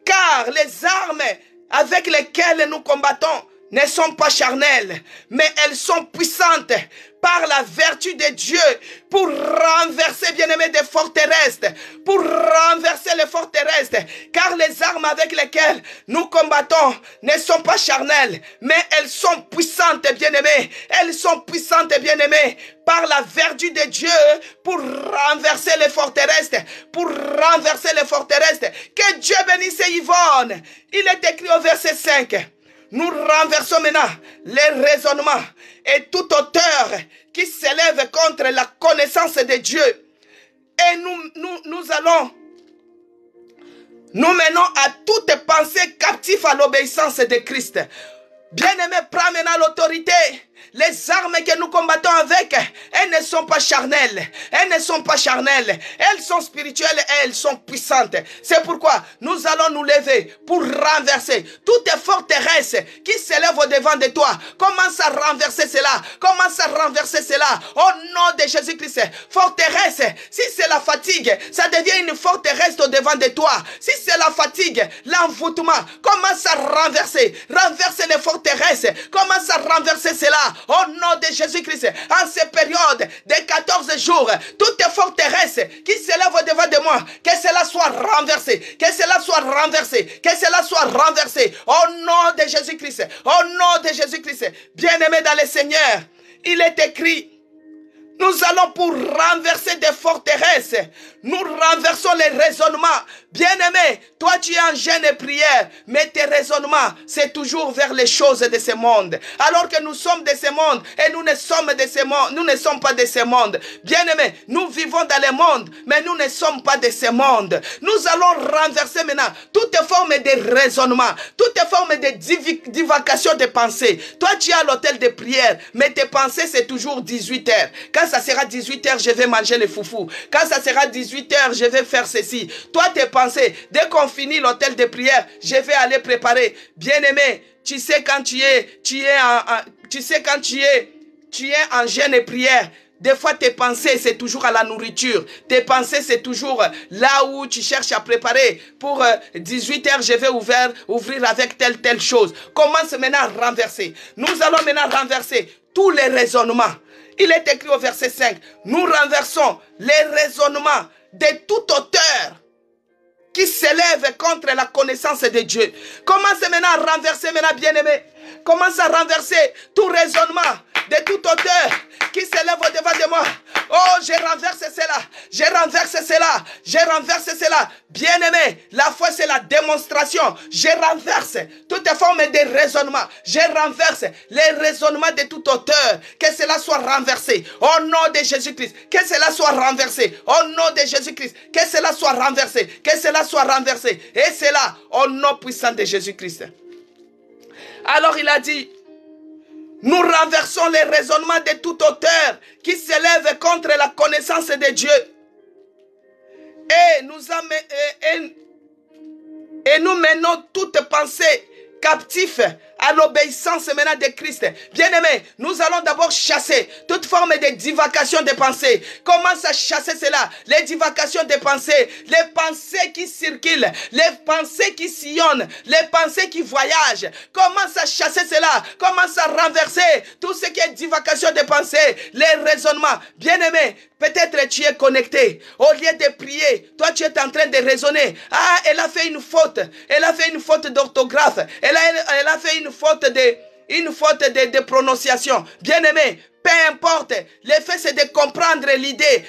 car les armes avec lesquelles nous combattons ne sont pas charnelles, mais elles sont puissantes par la vertu de Dieu pour renverser, bien-aimés, des forteresses, pour renverser les forteresses, car les armes avec lesquelles nous combattons ne sont pas charnelles, mais elles sont puissantes, bien-aimés, par la vertu de Dieu pour renverser les forteresses, Que Dieu bénisse Yvonne. Il est écrit au verset 5. Nous renversons maintenant les raisonnements et toute hauteur qui s'élève contre la connaissance de Dieu. Et nous menons à toute pensée captive à l'obéissance de Christ. Bien-aimé, prends maintenant l'autorité. Les armes que nous combattons avec, elles ne sont pas charnelles. Elles sont spirituelles et elles sont puissantes. C'est pourquoi nous allons nous lever pour renverser toutes les forteresses qui s'élèvent au-devant de toi. Commence à renverser cela. Au nom de Jésus-Christ. Forteresse, si c'est la fatigue, ça devient une forteresse au-devant de toi. Si c'est la fatigue, l'envoûtement, commence à renverser. Renverser les forteresses. Commence à renverser cela. Au nom de Jésus-Christ, en ces périodes des 14 jours, toutes forteresses qui s'élèvent au-devant de moi, que cela soit renversé, que cela soit renversé, que cela soit renversé, au nom de Jésus-Christ, au nom de Jésus-Christ. Bien-aimé dans le Seigneur, il est écrit, nous allons pour renverser des forteresses. Nous renversons les raisonnements. Bien-aimé, toi tu es en jeûne et prière, mais tes raisonnements, c'est toujours vers les choses de ce monde. Alors que nous sommes de ce monde et nous ne sommes de ce monde, nous ne sommes pas de ce monde. Bien-aimé, nous vivons dans le monde, mais nous ne sommes pas de ce monde. Nous allons renverser maintenant toutes formes de raisonnement, toutes formes de divagation de pensée. Toi tu es à l'hôtel de prière, mais tes pensées c'est toujours 18 heures. Quand ça sera 18 heures, je vais manger les foufous. Quand ça sera 18 heures, je vais faire ceci. Toi, tes pensées, dès qu'on finit l'hôtel de prière, je vais aller préparer. Bien-aimé, tu sais quand tu es en jeûne et prière. Des fois, tes pensées, c'est toujours à la nourriture. Tes pensées, c'est toujours là où tu cherches à préparer. Pour 18 heures, je vais ouvrir avec telle chose. Commence maintenant à renverser. Nous allons maintenant renverser tous les raisonnements. Il est écrit au verset 5, nous renversons les raisonnements de toute hauteur qui s'élève contre la connaissance de Dieu. Commence maintenant à renverser, maintenant bien-aimé. Commence à renverser tout raisonnement de toute hauteur qui s'élève au-devant de moi. Oh, je renverse cela, je renverse cela, je renverse cela. Bien-aimé, la foi c'est la démonstration. Je renverse toutes les formes de raisonnement. Je renverse les raisonnements de toute hauteur. Que cela soit renversé au nom de Jésus-Christ. Que cela soit renversé au nom de Jésus-Christ. Que cela soit renversé. Que cela soit renversé. Et cela au nom puissant de Jésus-Christ. Alors il a dit, nous renversons les raisonnements de toute hauteur qui s'élèvent contre la connaissance de Dieu. Et nous menons toute pensée captive à l'obéissance maintenant de Christ. Bien-aimé, nous allons d'abord chasser toute forme de divagation de pensée. Commence à chasser cela, les divagations de pensée, les pensées qui circulent, les pensées qui sillonnent, les pensées qui voyagent. Commence à chasser cela, commence à renverser tout ce qui est divagation de pensée, les raisonnements. Bien-aimé, peut-être tu es connecté. Au lieu de prier, toi tu es en train de raisonner. Ah, elle a fait une faute. Elle a fait une faute d'orthographe. Elle a fait une faute de prononciation. Bien-aimé, peu importe, l'effet c'est de comprendre l'idée,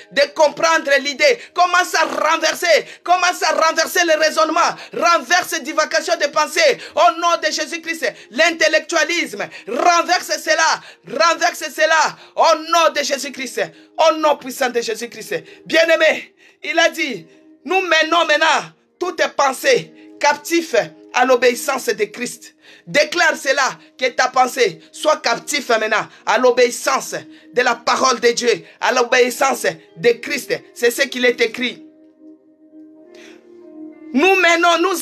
Commence à renverser le raisonnement, renverse divagation de pensée, au nom de Jésus-Christ, l'intellectualisme, renverse cela, au nom de Jésus-Christ, au nom puissant de Jésus-Christ. Bien-aimé, il a dit, nous menons maintenant toutes pensées captives à l'obéissance de Christ. Déclare cela, que ta pensée soit captive maintenant à l'obéissance de la parole de Dieu, à l'obéissance de Christ. C'est ce qu'il est écrit. Nous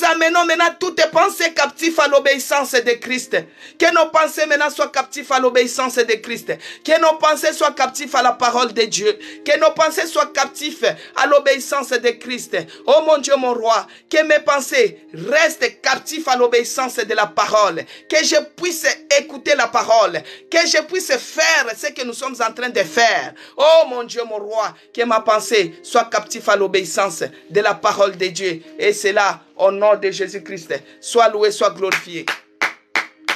amenons maintenant toutes pensées captives à l'obéissance de Christ. Que nos pensées maintenant soient captives à l'obéissance de Christ. Que nos pensées soient captives à la parole de Dieu. Que nos pensées soient captives à l'obéissance de Christ. Oh mon Dieu, mon roi, que mes pensées restent captives à l'obéissance de la parole. Que je puisse écouter la parole. Que je puisse faire ce que nous sommes en train de faire. Oh mon Dieu, mon roi, que ma pensée soit captive à l'obéissance de la parole de Dieu. Et c'est là, au nom de Jésus-Christ. Sois loué, sois glorifié.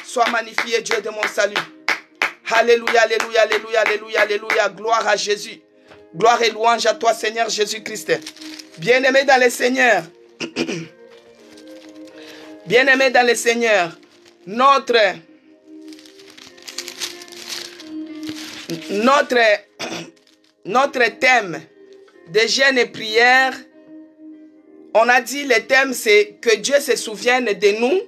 Sois magnifié, Dieu de mon salut. Alléluia, alléluia, alléluia, alléluia, alléluia. Gloire à Jésus. Gloire et louange à toi, Seigneur Jésus-Christ. Bien-aimé dans le Seigneur. Bien-aimé dans le Seigneur. Notre thème de jeûne et prière, on a dit le thème c'est que Dieu se souvienne de nous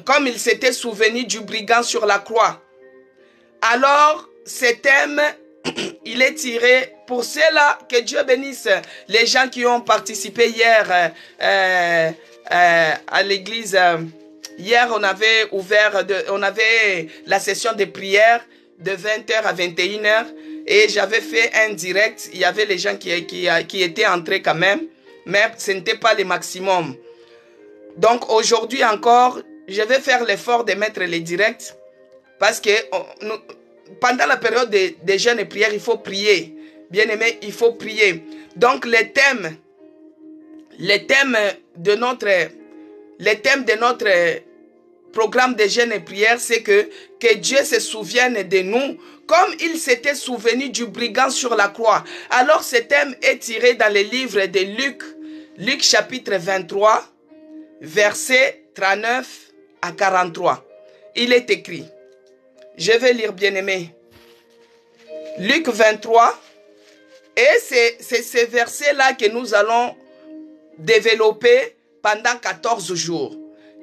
comme il s'était souvenu du brigand sur la croix. Alors ce thème il est tiré pour cela, que Dieu bénisse les gens qui ont participé hier à l'église. Hier on avait on avait la session de prière de 20h à 21h et j'avais fait un direct. Il y avait les gens qui étaient entrés quand même, mais ce n'était pas le maximum. Donc aujourd'hui encore, je vais faire l'effort de mettre les directs parce que pendant la période des jeûnes et prières, il faut prier. Bien-aimés, il faut prier. Donc les thèmes de notre programme de jeûne et prière, c'est que Dieu se souvienne de nous comme il s'était souvenu du brigand sur la croix. Alors ce thème est tiré dans le livre de Luc, Luc chapitre 23, versets 39 à 43. Il est écrit, je vais lire, bien-aimé, Luc 23, et c'est ce verset-là que nous allons développer pendant 14 jours.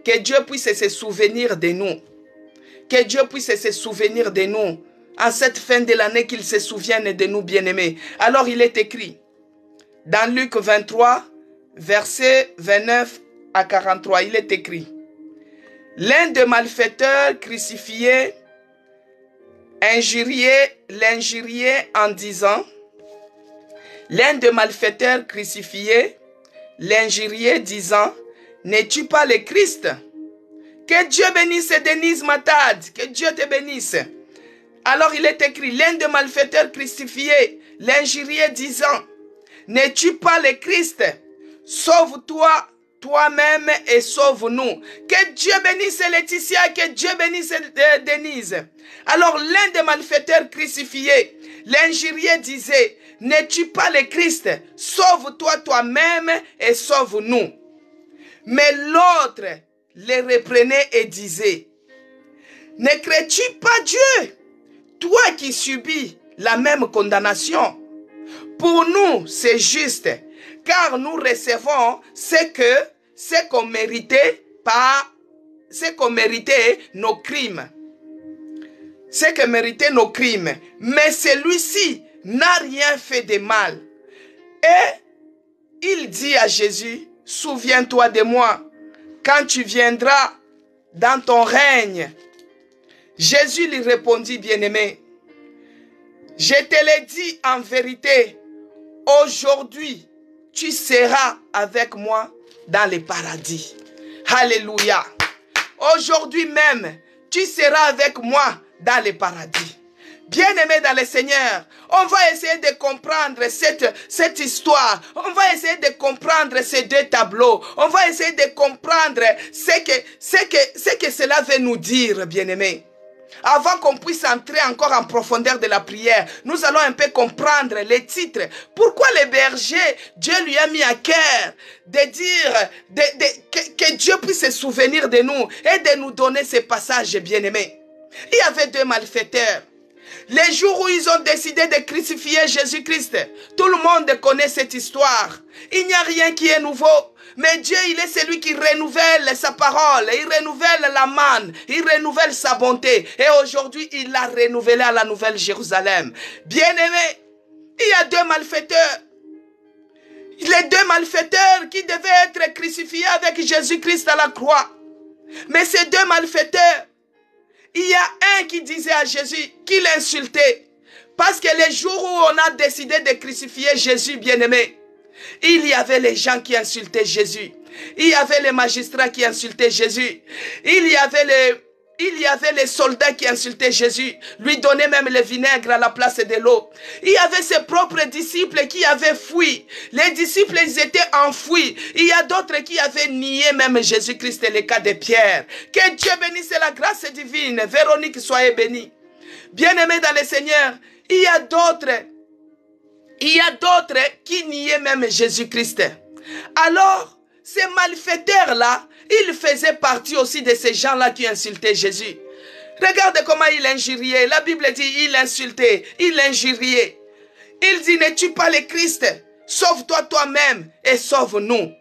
Que Dieu puisse se souvenir de nous. Que Dieu puisse se souvenir de nous. En cette fin de l'année, qu'il se souvienne de nous, bien-aimés. Alors il est écrit, dans Luc 23, versets 29 à 43, il est écrit, l'un des malfaiteurs crucifiés l'injuriait en disant, l'un des malfaiteurs crucifiés l'injuriait disant, n'es-tu pas le Christ? Que Dieu bénisse Denise Matad, que Dieu te bénisse. Alors il est écrit, l'un des malfaiteurs crucifiés l'injuriait disant, n'es-tu pas le Christ? Sauve-toi toi-même et sauve-nous. Que Dieu bénisse Laetitia, que Dieu bénisse Denise. Alors l'un des malfaiteurs crucifiés l'injuriait disait, n'es-tu pas le Christ? Sauve-toi toi-même et sauve-nous. Mais l'autre les reprenait et disait, ne crées-tu pas Dieu, toi qui subis la même condamnation? Pour nous, c'est juste, car nous recevons ce qu'on méritait nos crimes. Ce que méritaient nos crimes. Mais celui-ci n'a rien fait de mal. Et il dit à Jésus, souviens-toi de moi quand tu viendras dans ton règne. Jésus lui répondit, bien-aimé, je te l'ai dit en vérité, aujourd'hui, tu seras avec moi dans le paradis. Alléluia. Aujourd'hui même, tu seras avec moi dans le paradis. Bien-aimés dans le Seigneur, on va essayer de comprendre cette histoire. On va essayer de comprendre ces deux tableaux. On va essayer de comprendre ce que cela veut nous dire, bien-aimés. Avant qu'on puisse entrer encore en profondeur de la prière, nous allons un peu comprendre les titres. Pourquoi le berger, Dieu lui a mis à cœur de dire que Dieu puisse se souvenir de nous et de nous donner ces passages, bien-aimés. Il y avait deux malfaiteurs. Les jours où ils ont décidé de crucifier Jésus-Christ, tout le monde connaît cette histoire. Il n'y a rien qui est nouveau. Mais Dieu, il est celui qui renouvelle sa parole. Il renouvelle la manne. Il renouvelle sa bonté. Et aujourd'hui, il l'a renouvelé à la Nouvelle Jérusalem. Bien-aimés, il y a deux malfaiteurs. Les deux malfaiteurs qui devaient être crucifiés avec Jésus-Christ à la croix. Mais ces deux malfaiteurs, il y a un qui disait à Jésus qu'il l'insultait. Parce que les jours où on a décidé de crucifier Jésus, bien-aimé, il y avait les gens qui insultaient Jésus. Il y avait les magistrats qui insultaient Jésus. Il y avait les soldats qui insultaient Jésus, lui donnaient même le vinaigre à la place de l'eau. Il y avait ses propres disciples qui avaient fui. Les disciples, ils étaient enfouis. Il y a d'autres qui avaient nié même Jésus-Christ, le cas de Pierre. Que Dieu bénisse la grâce divine. Véronique, soyez bénie. Bien-aimés dans le Seigneur, il y a d'autres qui niaient même Jésus-Christ. Alors, ces malfaiteurs-là, ils faisaient partie aussi de ces gens-là qui insultaient Jésus. Regarde comment il injuriait. La Bible dit, il insultait, il injuriait. Il dit, n'es-tu pas le Christ? Sauve-toi toi-même et sauve-nous.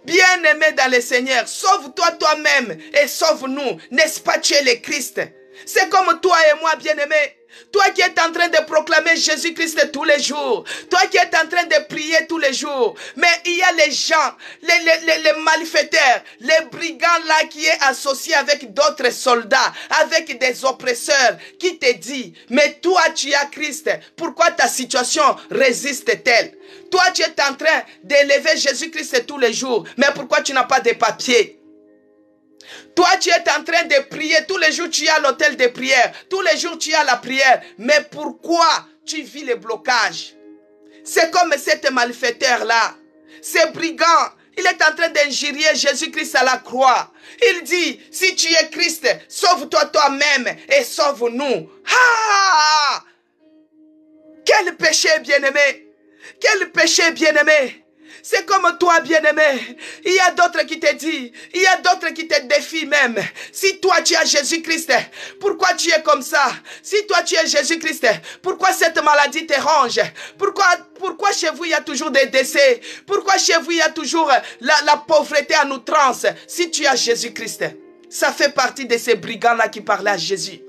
Bien-aimé dans le Seigneur, sauve-toi toi-même et sauve-nous. N'est-ce pas, tu es le Christ? C'est comme toi et moi, bien-aimé. Toi qui es en train de proclamer Jésus-Christ tous les jours. Toi qui es en train de prier tous les jours. Mais il y a les gens, les malfaiteurs, les brigands là qui est associé avec d'autres soldats, avec des oppresseurs qui te disent, mais toi tu as Christ, pourquoi ta situation résiste-t-elle? Toi tu es en train d'élever Jésus-Christ tous les jours, mais pourquoi tu n'as pas de papiers? Toi, tu es en train de prier. Tous les jours, tu es à l'hôtel de prière. Tous les jours, tu es à la prière. Mais pourquoi tu vis les blocages? C'est comme cet malfaiteur-là. Ce brigand, il est en train d'injurier Jésus-Christ à la croix. Il dit, si tu es Christ, sauve-toi toi-même et sauve-nous. Ah! Quel péché, bien-aimé! Quel péché, bien-aimé! C'est comme toi, bien-aimé. Il y a d'autres qui te disent, il y a d'autres qui te défient même. Si toi tu as Jésus-Christ, pourquoi tu es comme ça? Si toi tu es Jésus-Christ, pourquoi cette maladie te ronge? Pourquoi chez vous il y a toujours des décès? Pourquoi chez vous il y a toujours la pauvreté en outrance? Si tu as Jésus-Christ, ça fait partie de ces brigands-là qui parlaient à Jésus.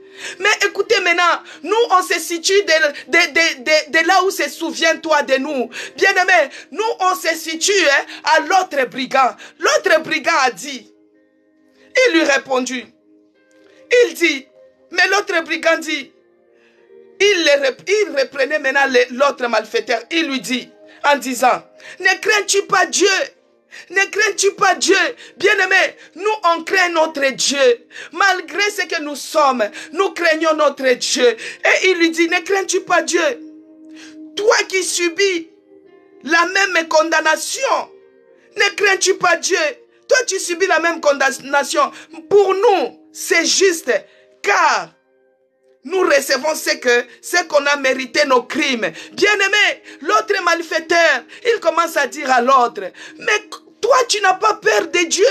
Mais écoutez maintenant, nous on se situe de là où se souvient-toi de nous. Bien-aimé, nous on se situe à l'autre brigand. L'autre brigand a dit, il lui répondit, il dit, mais l'autre brigand dit, il reprenait maintenant l'autre malfaiteur, il lui dit, en disant, ne crains-tu pas Dieu? Ne crains-tu pas Dieu? Bien-aimé, nous on craint notre Dieu. Malgré ce que nous sommes, nous craignons notre Dieu. Et il lui dit, ne crains-tu pas Dieu? Toi qui subis la même condamnation, ne crains-tu pas Dieu? Toi tu subis la même condamnation. Pour nous, c'est juste, car nous recevons ce qu'on a mérité nos crimes. Bien-aimé, l'autre malfaiteur, il commence à dire à l'autre, mais toi, tu n'as pas peur de Dieu.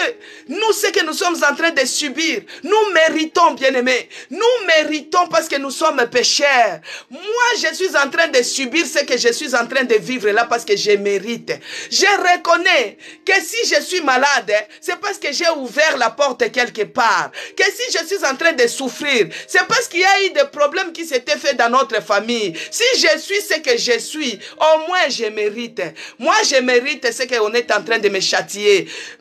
Nous, ce que nous sommes en train de subir, nous méritons, bien-aimés. Nous méritons parce que nous sommes pécheurs. Moi, je suis en train de subir ce que je suis en train de vivre là parce que je mérite. Je reconnais que si je suis malade, c'est parce que j'ai ouvert la porte quelque part. Que si je suis en train de souffrir, c'est parce qu'il y a eu des problèmes qui s'étaient faits dans notre famille. Si je suis ce que je suis, au moins je mérite. Moi, je mérite ce qu'on est en train de me châtier.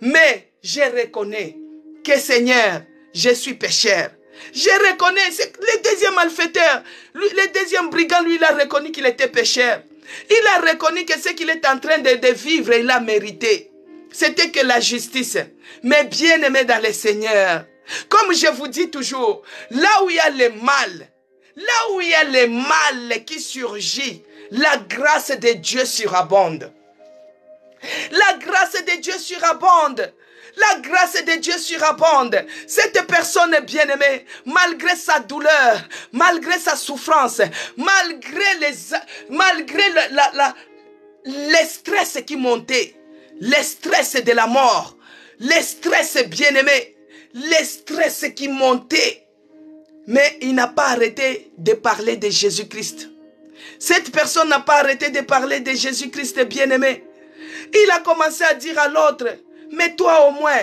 Mais je reconnais que Seigneur, je suis pécheur. Je reconnais, c'est le deuxième malfaiteur, le deuxième brigand, lui, il a reconnu qu'il était pécheur. Il a reconnu que ce qu'il est en train de vivre, il a mérité. C'était que la justice. Mais bien aimé dans le Seigneur, comme je vous dis toujours, là où il y a le mal, là où il y a le mal qui surgit, la grâce de Dieu surabonde. La grâce de Dieu surabonde. La grâce de Dieu surabonde. Cette personne bien-aimée, malgré sa douleur, malgré sa souffrance, malgré les stress qui montaient, les stress de la mort, les stress bien-aimés, les stress qui montaient, mais il n'a pas arrêté de parler de Jésus-Christ. Cette personne n'a pas arrêté de parler de Jésus-Christ bien-aimé. Il a commencé à dire à l'autre, mais toi au moins,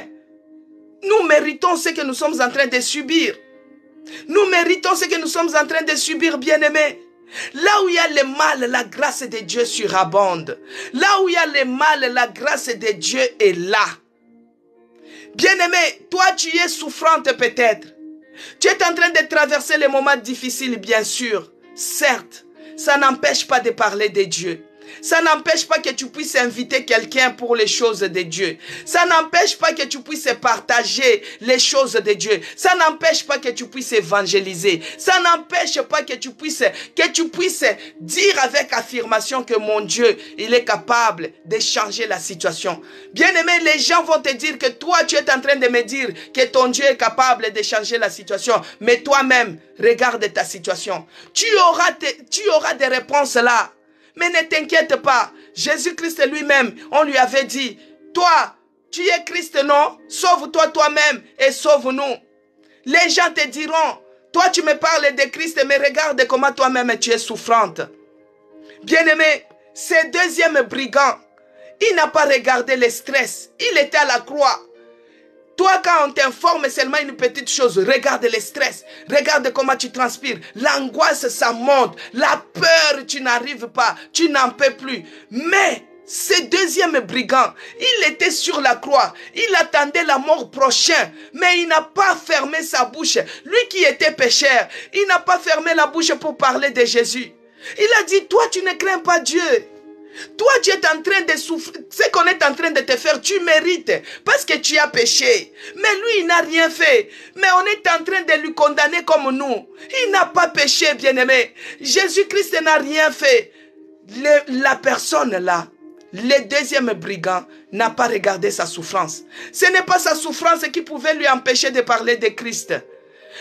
nous méritons ce que nous sommes en train de subir. Nous méritons ce que nous sommes en train de subir, bien-aimés. Là où il y a le mal, la grâce de Dieu surabonde. Là où il y a le mal, la grâce de Dieu est là. Bien-aimé, toi tu es souffrante peut-être. Tu es en train de traverser les moments difficiles, bien sûr. Certes, ça n'empêche pas de parler de Dieu. Ça n'empêche pas que tu puisses inviter quelqu'un pour les choses de Dieu. Ça n'empêche pas que tu puisses partager les choses de Dieu. Ça n'empêche pas que tu puisses évangéliser. Ça n'empêche pas que tu puisses dire avec affirmation que mon Dieu, il est capable de changer la situation. Bien-aimé, les gens vont te dire que toi, tu es en train de me dire que ton Dieu est capable de changer la situation. Mais toi-même, regarde ta situation. Tu auras des réponses là. Mais ne t'inquiète pas, Jésus-Christ lui-même, on lui avait dit, toi, tu es Christ, non? Sauve-toi toi-même et sauve-nous. Les gens te diront, toi tu me parles de Christ, mais regarde comment toi-même tu es souffrante. Bien-aimé, ce deuxième brigand, il n'a pas regardé le stress, il était à la croix. Toi, quand on t'informe seulement une petite chose, regarde le stress, regarde comment tu transpires, l'angoisse, ça monte, la peur, tu n'arrives pas, tu n'en peux plus. Mais ce deuxième brigand, il était sur la croix, il attendait la mort prochaine, mais il n'a pas fermé sa bouche. Lui qui était pécheur, il n'a pas fermé la bouche pour parler de Jésus. Il a dit, toi, tu ne crains pas Dieu. Toi, tu es en train de souffrir. Ce qu'on est en train de te faire, tu mérites. Parce que tu as péché. Mais lui, il n'a rien fait. Mais on est en train de lui condamner comme nous. Il n'a pas péché, bien-aimé. Jésus-Christ n'a rien fait. La personne là, le deuxième brigand, n'a pas regardé sa souffrance. Ce n'est pas sa souffrance qui pouvait lui empêcher de parler de Christ.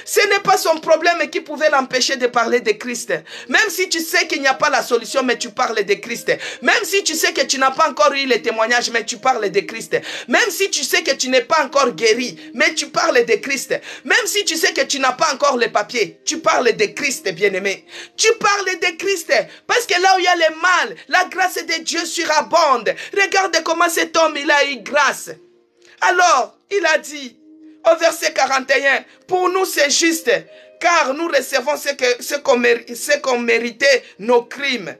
Ce n'est pas son problème qui pouvait l'empêcher de parler de Christ. Même si tu sais qu'il n'y a pas la solution, mais tu parles de Christ. Même si tu sais que tu n'as pas encore eu le témoignage, mais tu parles de Christ. Même si tu sais que tu n'es pas encore guéri, mais tu parles de Christ. Même si tu sais que tu n'as pas encore les papiers, tu parles de Christ, bien-aimé. Tu parles de Christ. Parce que là où il y a le mal, la grâce de Dieu surabonde. Regarde comment cet homme, il a eu grâce. Alors, il a dit, au verset 41, pour nous c'est juste, car nous recevons ce qu'on méritait nos crimes.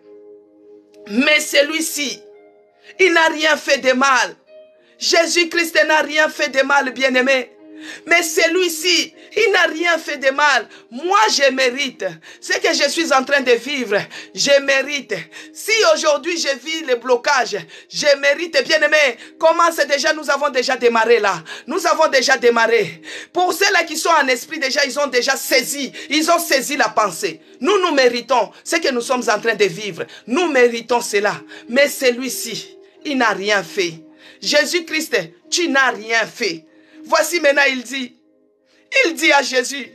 Mais celui-ci, il n'a rien fait de mal. Jésus-Christ n'a rien fait de mal, bien-aimé. Mais celui-ci, il n'a rien fait de mal. Moi, je mérite. Ce que je suis en train de vivre, je mérite. Si aujourd'hui je vis le blocage, je mérite, bien-aimé. Commence déjà, nous avons déjà démarré là. Nous avons déjà démarré. Pour ceux-là qui sont en esprit, déjà, ils ont déjà saisi. Ils ont saisi la pensée. Nous méritons ce que nous sommes en train de vivre. Nous méritons cela. Mais celui-ci, il n'a rien fait. Jésus-Christ, tu n'as rien fait. Voici maintenant, il dit à Jésus,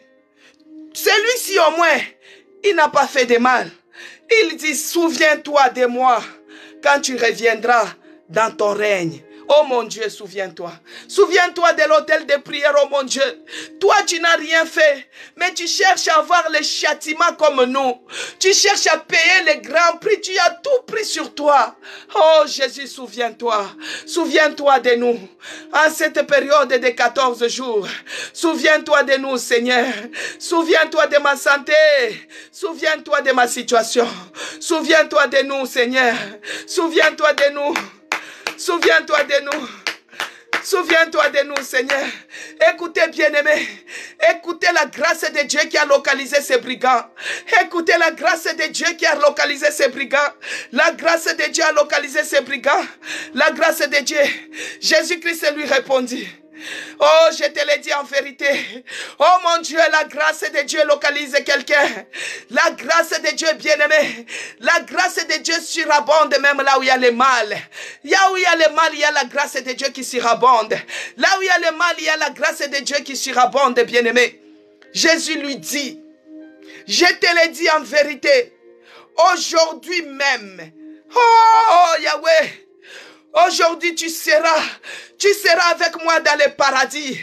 celui-ci au moins, il n'a pas fait de mal. Il dit, souviens-toi de moi quand tu reviendras dans ton règne. Oh mon Dieu, souviens-toi. Souviens-toi de l'autel de prière, oh mon Dieu. Toi, tu n'as rien fait, mais tu cherches à avoir le châtiment comme nous. Tu cherches à payer le grand prix. Tu as tout pris sur toi. Oh Jésus, souviens-toi. Souviens-toi de nous. En cette période de 14 jours, souviens-toi de nous, Seigneur. Souviens-toi de ma santé. Souviens-toi de ma situation. Souviens-toi de nous, Seigneur. Souviens-toi de nous. Souviens-toi de nous. Souviens-toi de nous, Seigneur. Écoutez, bien-aimés. Écoutez la grâce de Dieu qui a localisé ces brigands. Écoutez la grâce de Dieu qui a localisé ces brigands. La grâce de Dieu a localisé ces brigands. La grâce de Dieu. Jésus-Christ lui répondit. Oh, je te l'ai dit en vérité. Oh mon Dieu, la grâce de Dieu localise quelqu'un. La grâce de Dieu, bien-aimé. La grâce de Dieu surabonde même là où il y a le mal. Là où il y a le mal, il y a la grâce de Dieu qui surabonde. Là où il y a le mal, il y a la grâce de Dieu qui surabonde, bien-aimé. Jésus lui dit, je te l'ai dit en vérité. Aujourd'hui même. Oh, Yahweh. Aujourd'hui, tu seras avec moi dans le paradis.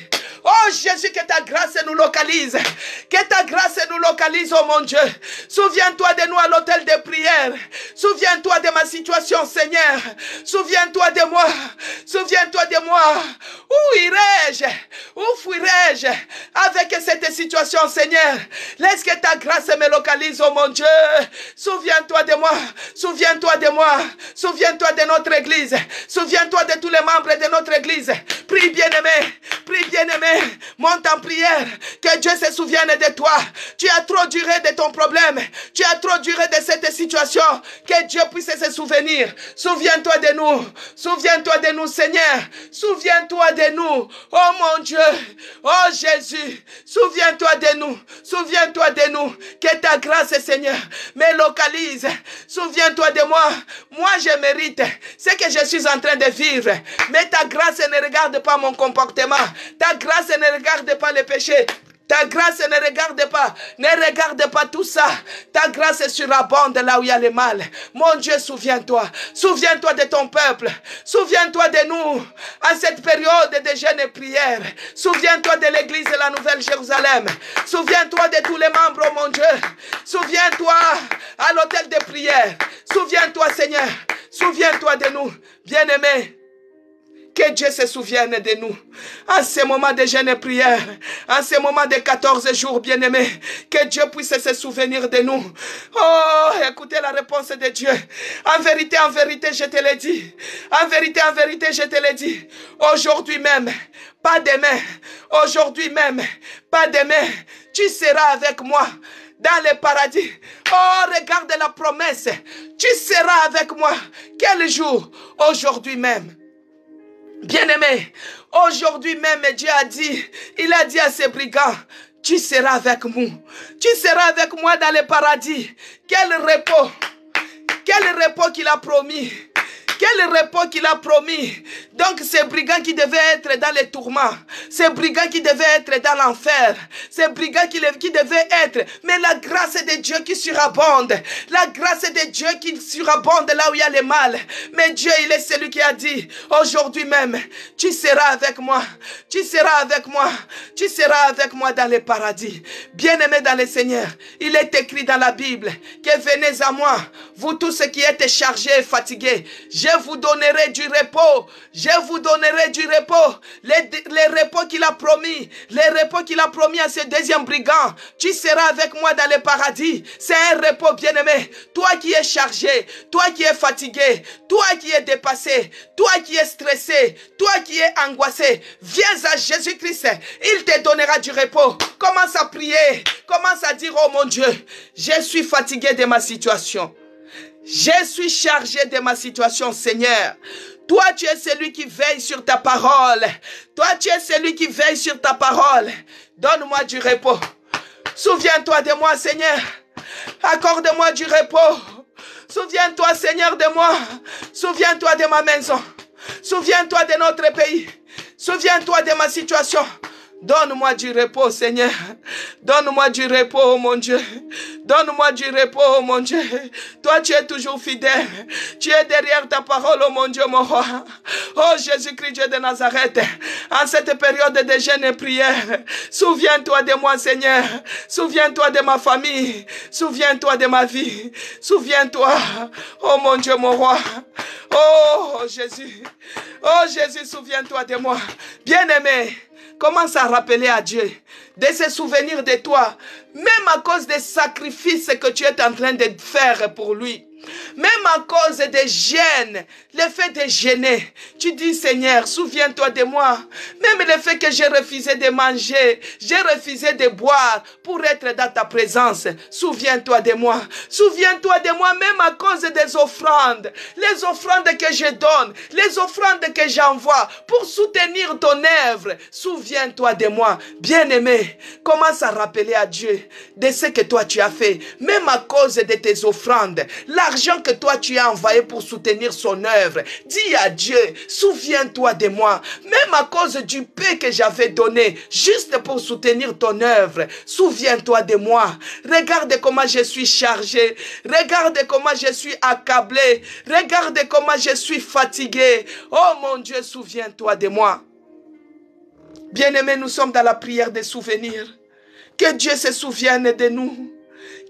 Oh Jésus, que ta grâce nous localise. Que ta grâce nous localise, oh mon Dieu. Souviens-toi de nous à l'autel de prière. Souviens-toi de ma situation, Seigneur. Souviens-toi de moi. Souviens-toi de moi. Où irai-je? Où fuirai-je avec cette situation, Seigneur? Laisse que ta grâce me localise, oh mon Dieu. Souviens-toi de moi. Souviens-toi de moi. Souviens-toi de notre église. Souviens-toi de tous les membres de notre église. Prie, bien-aimé. Prie, bien-aimé. Monte en prière. Que Dieu se souvienne de toi. Tu as trop duré de ton problème. Tu as trop duré de cette situation. Que Dieu puisse se souvenir. Souviens-toi de nous. Souviens-toi de nous, Seigneur. Souviens-toi de nous. Oh mon Dieu. Oh Jésus. Souviens-toi de nous. Souviens-toi de nous. Que ta grâce, Seigneur, me localise. Souviens-toi de moi. Moi, je mérite ce que je suis en train de vivre. Mais ta grâce ne regarde pas mon comportement. Ta grâce ne regarde pas les péchés. Ta grâce ne regarde pas tout ça. Ta grâce surabonde là où il y a le mal. Mon Dieu, souviens-toi. Souviens-toi de ton peuple. Souviens-toi de nous en cette période de jeûne et prière. Souviens-toi de l'église de la Nouvelle Jérusalem. Souviens-toi de tous les membres, oh mon Dieu. Souviens-toi à l'autel de prière. Souviens-toi, Seigneur. Souviens-toi de nous, bien-aimés. Que Dieu se souvienne de nous. En ce moment de jeûne et prière. En ce moment de 14 jours, bien-aimés. Que Dieu puisse se souvenir de nous. Oh, écoutez la réponse de Dieu. En vérité, je te l'ai dit. En vérité, je te l'ai dit. Aujourd'hui même, pas demain. Aujourd'hui même, pas demain. Tu seras avec moi dans le paradis. Oh, regarde la promesse. Tu seras avec moi. Quel jour? Aujourd'hui même. Bien-aimé, aujourd'hui même, Dieu a dit, il a dit à ses brigands, tu seras avec moi. Tu seras avec moi dans le paradis. Quel repos qu'il a promis. Quel repos qu'il a promis. Donc ces brigands qui devaient être dans les tourments, ces brigands qui devaient être dans l'enfer, ces brigands qui devaient être, mais la grâce de Dieu qui surabonde, la grâce de Dieu qui surabonde là où il y a le mal. Mais Dieu, il est celui qui a dit, aujourd'hui même, tu seras avec moi, tu seras avec moi, tu seras avec moi dans le paradis. Bien-aimés dans le Seigneur, il est écrit dans la Bible que venez à moi, vous tous ceux qui êtes chargés et fatigués, je vous donnerai du repos. Je vous donnerai du repos. Les repos qu'il a promis. Les repos qu'il a promis à ce deuxième brigand. Tu seras avec moi dans le paradis. C'est un repos bien-aimé. Toi qui es chargé. Toi qui es fatigué. Toi qui es dépassé. Toi qui es stressé. Toi qui es angoissé. Viens à Jésus-Christ. Il te donnera du repos. Commence à prier. Commence à dire, oh mon Dieu, je suis fatigué de ma situation. Je suis chargé de ma situation, Seigneur. Toi, tu es celui qui veille sur ta parole. Toi, tu es celui qui veille sur ta parole. Donne-moi du repos. Souviens-toi de moi, Seigneur. Accorde-moi du repos. Souviens-toi, Seigneur, de moi. Souviens-toi de ma maison. Souviens-toi de notre pays. Souviens-toi de ma situation. Donne-moi du repos, Seigneur. Donne-moi du repos, oh mon Dieu. Donne-moi du repos, oh mon Dieu. Toi, tu es toujours fidèle. Tu es derrière ta parole, oh mon Dieu, mon roi. Oh Jésus-Christ, Dieu de Nazareth. En cette période de jeûne et prière, souviens-toi de moi, Seigneur. Souviens-toi de ma famille. Souviens-toi de ma vie. Souviens-toi, oh mon Dieu, mon roi. Oh Jésus. Oh Jésus, souviens-toi de moi. Bien-aimé, commence à rappeler à Dieu de se souvenir de toi, même à cause des sacrifices que tu es en train de faire pour lui. Même à cause des gênes, le fait de gêner, tu dis Seigneur, souviens-toi de moi. Même le fait que j'ai refusé de manger, j'ai refusé de boire pour être dans ta présence, souviens-toi de moi. Souviens-toi de moi même à cause des offrandes, les offrandes que je donne, les offrandes que j'envoie pour soutenir ton œuvre. Souviens-toi de moi. Bien-aimé, commence à rappeler à Dieu de ce que toi tu as fait, même à cause de tes offrandes. L'argent que toi tu as envoyé pour soutenir son œuvre. Dis à Dieu, souviens-toi de moi. Même à cause du peu que j'avais donné, juste pour soutenir ton œuvre. Souviens-toi de moi. Regarde comment je suis chargé. Regarde comment je suis accablé. Regarde comment je suis fatigué. Oh mon Dieu, souviens-toi de moi. Bien-aimés, nous sommes dans la prière des souvenirs. Que Dieu se souvienne de nous.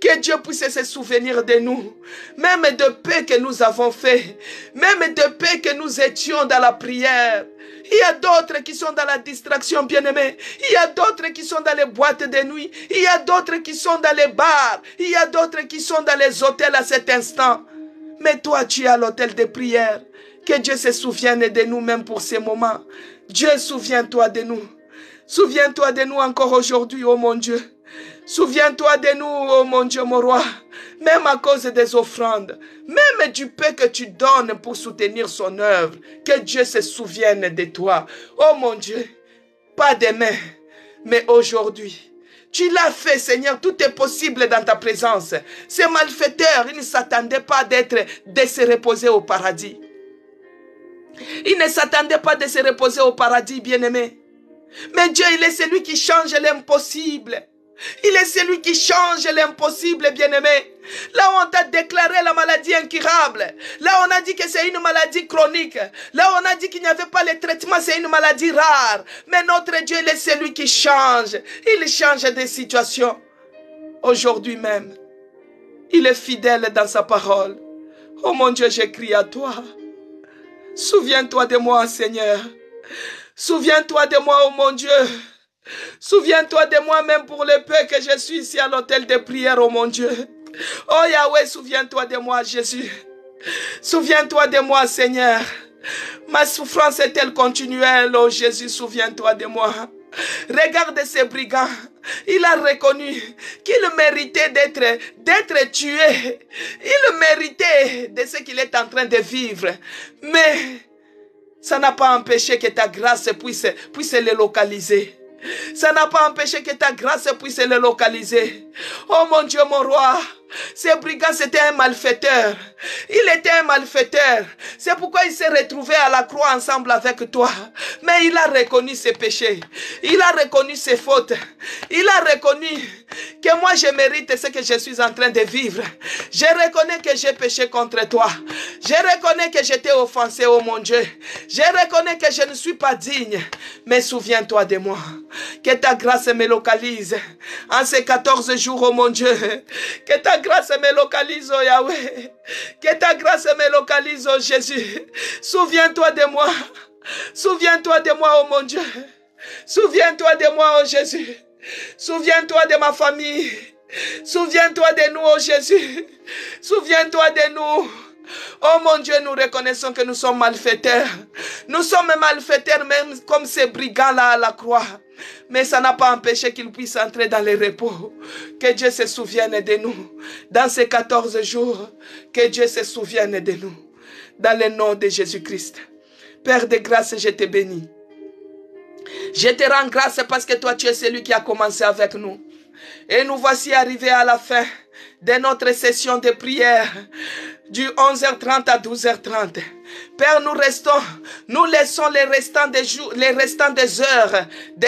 Que Dieu puisse se souvenir de nous, même de paix que nous avons fait, même de paix que nous étions dans la prière. Il y a d'autres qui sont dans la distraction, bien-aimés. Il y a d'autres qui sont dans les boîtes de nuit. Il y a d'autres qui sont dans les bars. Il y a d'autres qui sont dans les hôtels à cet instant. Mais toi, tu es à l'hôtel de prière. Que Dieu se souvienne de nous même pour ces moments. Dieu, souviens-toi de nous. Souviens-toi de nous encore aujourd'hui, oh mon Dieu. Souviens-toi de nous, oh mon Dieu, mon roi, même à cause des offrandes, même du peu que tu donnes pour soutenir son œuvre, que Dieu se souvienne de toi. Oh mon Dieu, pas demain, mais aujourd'hui. Tu l'as fait, Seigneur, tout est possible dans ta présence. Ces malfaiteurs, ils ne s'attendaient pas de se reposer au paradis. Ils ne s'attendaient pas de se reposer au paradis, bien-aimé. Mais Dieu, il est celui qui change l'impossible. Il est celui qui change l'impossible, bien-aimé. Là où on t'a déclaré la maladie incurable, là où on a dit que c'est une maladie chronique, là où on a dit qu'il n'y avait pas le traitement, c'est une maladie rare. Mais notre Dieu, il est celui qui change. Il change des situations. Aujourd'hui même, il est fidèle dans sa parole. Oh mon Dieu, j'écris à toi. Souviens-toi de moi, Seigneur. Souviens-toi de moi, oh mon Dieu. Souviens-toi de moi même pour le peu que je suis ici à l'hôtel de prière, oh mon Dieu. Oh Yahweh, souviens-toi de moi, Jésus. Souviens-toi de moi, Seigneur. Ma souffrance est-elle continuelle, oh Jésus, souviens-toi de moi. Regarde ces brigands. Il a reconnu qu'il méritait d'être tué. Il méritait de ce qu'il est en train de vivre. Mais ça n'a pas empêché que ta grâce puisse le localiser. Ça n'a pas empêché que ta grâce puisse le localiser. Oh mon Dieu, mon roi. Ce brigand, c'était un malfaiteur. Il était un malfaiteur. C'est pourquoi il s'est retrouvé à la croix ensemble avec toi. Mais il a reconnu ses péchés. Il a reconnu ses fautes. Il a reconnu que moi je mérite ce que je suis en train de vivre. Je reconnais que j'ai péché contre toi. Je reconnais que j'étais offensé, oh mon Dieu. Je reconnais que je ne suis pas digne. Mais souviens-toi de moi. Que ta grâce me localise. En ces 14 jours, oh mon Dieu. Que ta grâce me localise, oh Yahweh. Que ta grâce me localise, oh Jésus. Souviens-toi de moi. Souviens-toi de moi, oh mon Dieu. Souviens-toi de moi, oh Jésus. Souviens-toi de ma famille. Souviens-toi de nous, oh Jésus. Souviens-toi de nous. Oh mon Dieu, nous reconnaissons que nous sommes malfaiteurs. Nous sommes malfaiteurs même comme ces brigands-là à la croix. Mais ça n'a pas empêché qu'ils puissent entrer dans le repos. Que Dieu se souvienne de nous. Dans ces 14 jours, que Dieu se souvienne de nous. Dans le nom de Jésus-Christ. Père de grâce, je te bénis. Je te rends grâce parce que toi, tu es celui qui a commencé avec nous. Et nous voici arrivés à la fin de notre session de prière du 11h30 à 12h30. Père, nous laissons les restants des heures de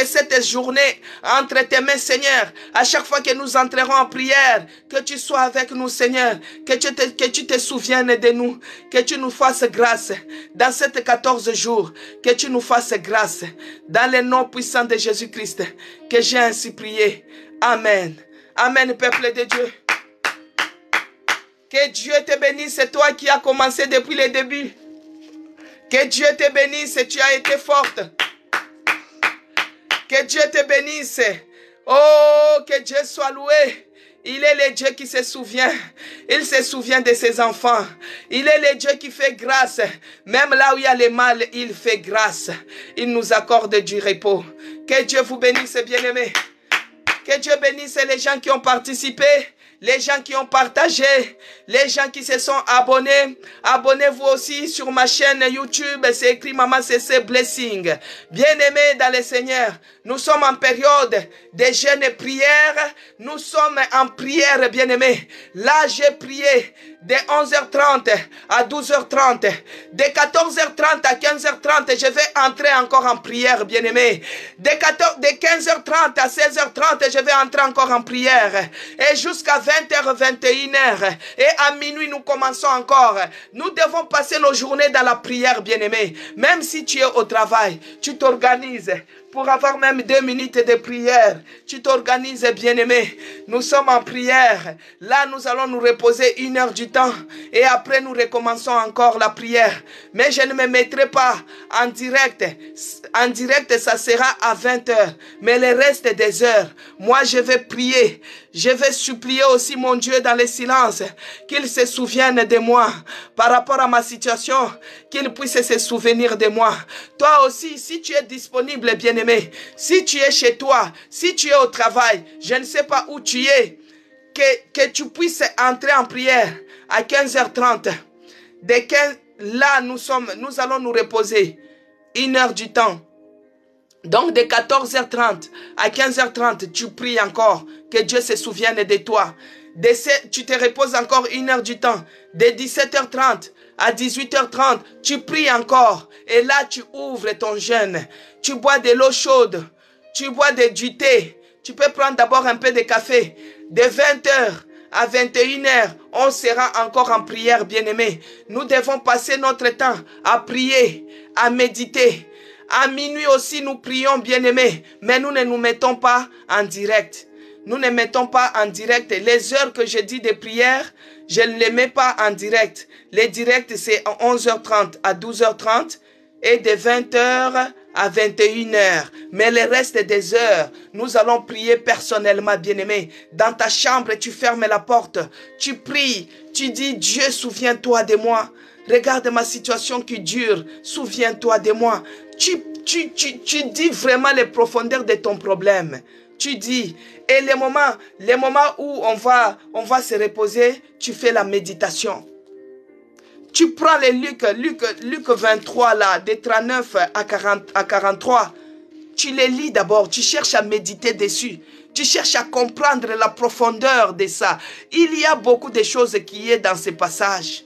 cette journée entre tes mains, Seigneur. À chaque fois que nous entrerons en prière, que tu sois avec nous, Seigneur. Que tu te souviennes de nous. Que tu nous fasses grâce dans ces 14 jours. Que tu nous fasses grâce dans le nom puissant de Jésus-Christ. Que j'ai ainsi prié. Amen. Amen, peuple de Dieu. Que Dieu te bénisse, c'est toi qui as commencé depuis le début. Que Dieu te bénisse, tu as été forte. Que Dieu te bénisse. Oh, que Dieu soit loué. Il est le Dieu qui se souvient. Il se souvient de ses enfants. Il est le Dieu qui fait grâce. Même là où il y a le mal, il fait grâce. Il nous accorde du repos. Que Dieu vous bénisse, bien-aimés. Que Dieu bénisse les gens qui ont participé. Les gens qui ont partagé, les gens qui se sont abonnés, abonnez-vous aussi sur ma chaîne YouTube, c'est écrit Maman CC Blessing. Bien-aimés dans le Seigneur, nous sommes en période de jeûne et prière, nous sommes en prière, bien-aimés. Là, j'ai prié de 11h30 à 12h30, de 14h30 à 15h30, je vais entrer encore en prière, bien-aimés. De 15h30 à 16h30, je vais entrer encore en prière. Et jusqu'à 20h, 21h. Et à minuit, nous commençons encore. Nous devons passer nos journées dans la prière, bien-aimés. Même si tu es au travail, tu t'organises pour avoir même 2 minutes de prière. Tu t'organises, bien-aimé. Nous sommes en prière. Là, nous allons nous reposer 1 heure du temps. Et après, nous recommençons encore la prière. Mais je ne me mettrai pas en direct. En direct, ça sera à 20h. Mais le reste des heures, moi, je vais prier. Je vais supplier aussi mon Dieu dans le silence qu'il se souvienne de moi par rapport à ma situation, qu'il puisse se souvenir de moi. Toi aussi, si tu es disponible, bien-aimé, si tu es chez toi, si tu es au travail, je ne sais pas où tu es, que tu puisses entrer en prière à 15h30. Là, nous allons nous reposer 1 heure du temps. Donc de 14h30 à 15h30, tu pries encore, que Dieu se souvienne de toi. Tu te reposes encore 1 heure du temps. De 17h30 à 18h30, tu pries encore. Et là, tu ouvres ton jeûne. Tu bois de l'eau chaude. Tu bois du thé. Tu peux prendre d'abord un peu de café. De 20h à 21h, on sera encore en prière, bien-aimés. Nous devons passer notre temps à prier, à méditer. À minuit aussi, nous prions, bien-aimés, mais nous ne nous mettons pas en direct. Nous ne mettons pas en direct. Les heures que je dis de prière, je ne les mets pas en direct. Les directs, c'est à 11h30 à 12h30 et de 20h à 21h. Mais le reste des heures, nous allons prier personnellement, bien-aimés. Dans ta chambre, tu fermes la porte, tu pries, tu dis, Dieu, souviens-toi de moi. Regarde ma situation qui dure, souviens-toi de moi. tu dis vraiment les profondeurs de ton problème. Tu dis, et les moments où on va se reposer, tu fais la méditation. Tu prends les Luc 23 là, de 39 à 43. Tu les lis d'abord, tu cherches à méditer dessus. Tu cherches à comprendre la profondeur de ça. Il y a beaucoup de choses qui est dans ces passages.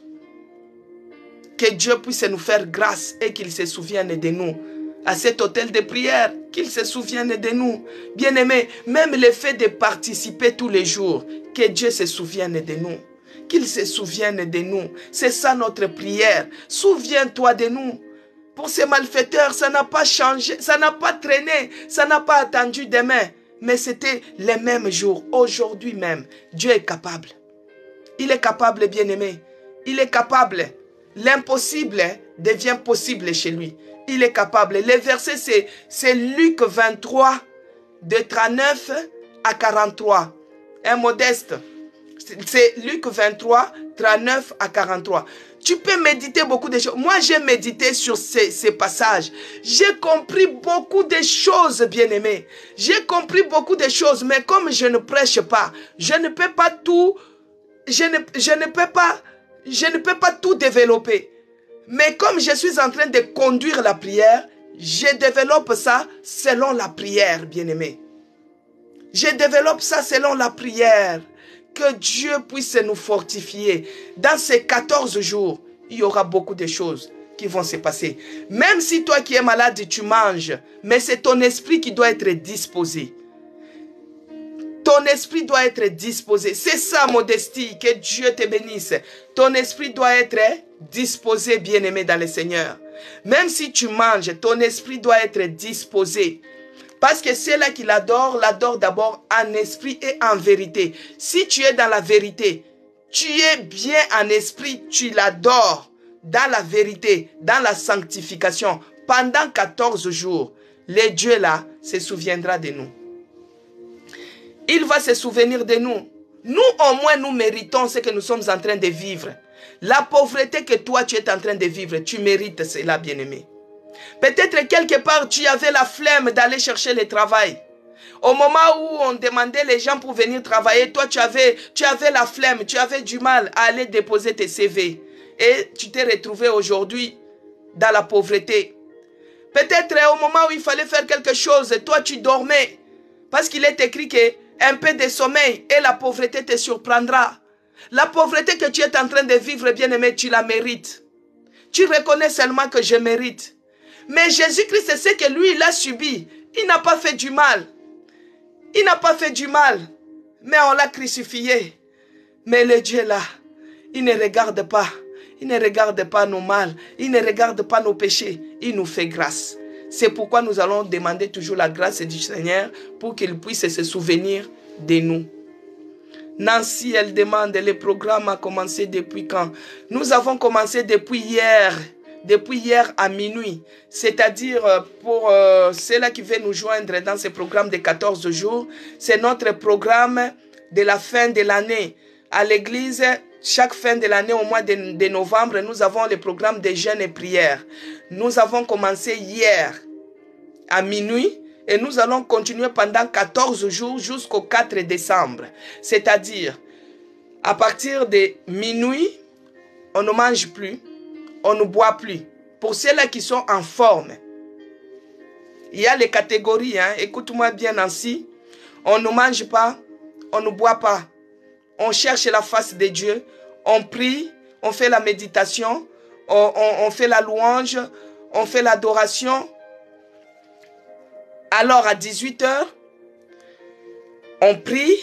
Que Dieu puisse nous faire grâce et qu'il se souvienne de nous. À cet hôtel de prière, qu'il se souvienne de nous. Bien-aimés, même le fait de participer tous les jours, que Dieu se souvienne de nous. Qu'il se souvienne de nous. C'est ça notre prière. Souviens-toi de nous. Pour ces malfaiteurs, ça n'a pas changé, ça n'a pas traîné, ça n'a pas attendu demain. Mais c'était les mêmes jours, aujourd'hui même. Dieu est capable. Il est capable, bien-aimé. Il est capable. L'impossible devient possible chez lui. Il est capable. Les versets, c'est Luc 23, de 39 à 43. Un modeste. C'est Luc 23, 39 à 43. Tu peux méditer beaucoup de choses. Moi, j'ai médité sur ces passages. J'ai compris beaucoup de choses, bien-aimés. J'ai compris beaucoup de choses, mais comme je ne prêche pas, je ne peux pas tout, je ne peux pas tout développer. Mais comme je suis en train de conduire la prière, je développe ça selon la prière, bien-aimés. Je développe ça selon la prière. Que Dieu puisse nous fortifier. Dans ces 14 jours, il y aura beaucoup de choses qui vont se passer. Même si toi qui es malade, tu manges, mais c'est ton esprit qui doit être disposé. Ton esprit doit être disposé. C'est ça, modestie. Que Dieu te bénisse. Ton esprit doit être disposé, bien-aimé dans le Seigneur. Même si tu manges, ton esprit doit être disposé. Parce que ceux-là qui l'adorent d'abord en esprit et en vérité. Si tu es dans la vérité, tu es bien en esprit, tu l'adores dans la vérité, dans la sanctification. Pendant 14 jours, le Dieu là se souviendra de nous. Il va se souvenir de nous. Nous, au moins, nous méritons ce que nous sommes en train de vivre. La pauvreté que toi, tu es en train de vivre, tu mérites cela, bien-aimé. Peut-être quelque part, tu avais la flemme d'aller chercher le travail. Au moment où on demandait les gens pour venir travailler, toi, tu avais la flemme, tu avais du mal à aller déposer tes CV. Et tu t'es retrouvé aujourd'hui dans la pauvreté. Peut-être au moment où il fallait faire quelque chose, toi, tu dormais. Parce qu'il est écrit qu'un peu de sommeil et la pauvreté te surprendra. La pauvreté que tu es en train de vivre, bien-aimé, tu la mérites. Tu reconnais seulement que je mérite. Mais Jésus-Christ, c'est ce que lui, il a subi. Il n'a pas fait du mal. Il n'a pas fait du mal. Mais on l'a crucifié. Mais le Dieu là, il ne regarde pas. Il ne regarde pas nos mal. Il ne regarde pas nos péchés. Il nous fait grâce. C'est pourquoi nous allons demander toujours la grâce du Seigneur pour qu'il puisse se souvenir de nous. Nancy, elle demande, le programme a commencé depuis quand? Nous avons commencé depuis hier. Depuis hier à minuit. C'est-à-dire pour ceux-là qui veulent nous joindre dans ce programme de 14 jours, c'est notre programme de la fin de l'année. À l'église, chaque fin de l'année, au mois de novembre, nous avons le programme de jeûne et prière. Nous avons commencé hier à minuit et nous allons continuer pendant 14 jours jusqu'au 4 décembre. C'est-à-dire, à partir de minuit, on ne mange plus. On ne boit plus. Pour ceux-là qui sont en forme, il y a les catégories. Écoute-moi bien, Nancy. On ne mange pas, on ne boit pas. On cherche la face de Dieu. On prie, on fait la méditation, on fait la louange, on fait l'adoration. Alors, à 18 h, on prie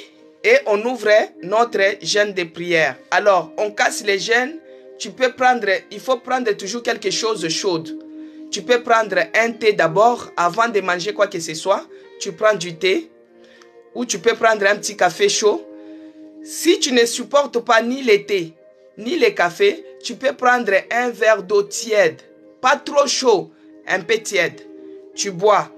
et on ouvre notre jeûne de prière. Alors, on casse les jeûnes. Tu peux prendre, il faut prendre toujours quelque chose de chaud. Tu peux prendre un thé d'abord avant de manger quoi que ce soit. Tu prends du thé ou tu peux prendre un petit café chaud. Si tu ne supportes pas ni le thé ni le café, tu peux prendre un verre d'eau tiède. Pas trop chaud, un peu tiède. Tu bois.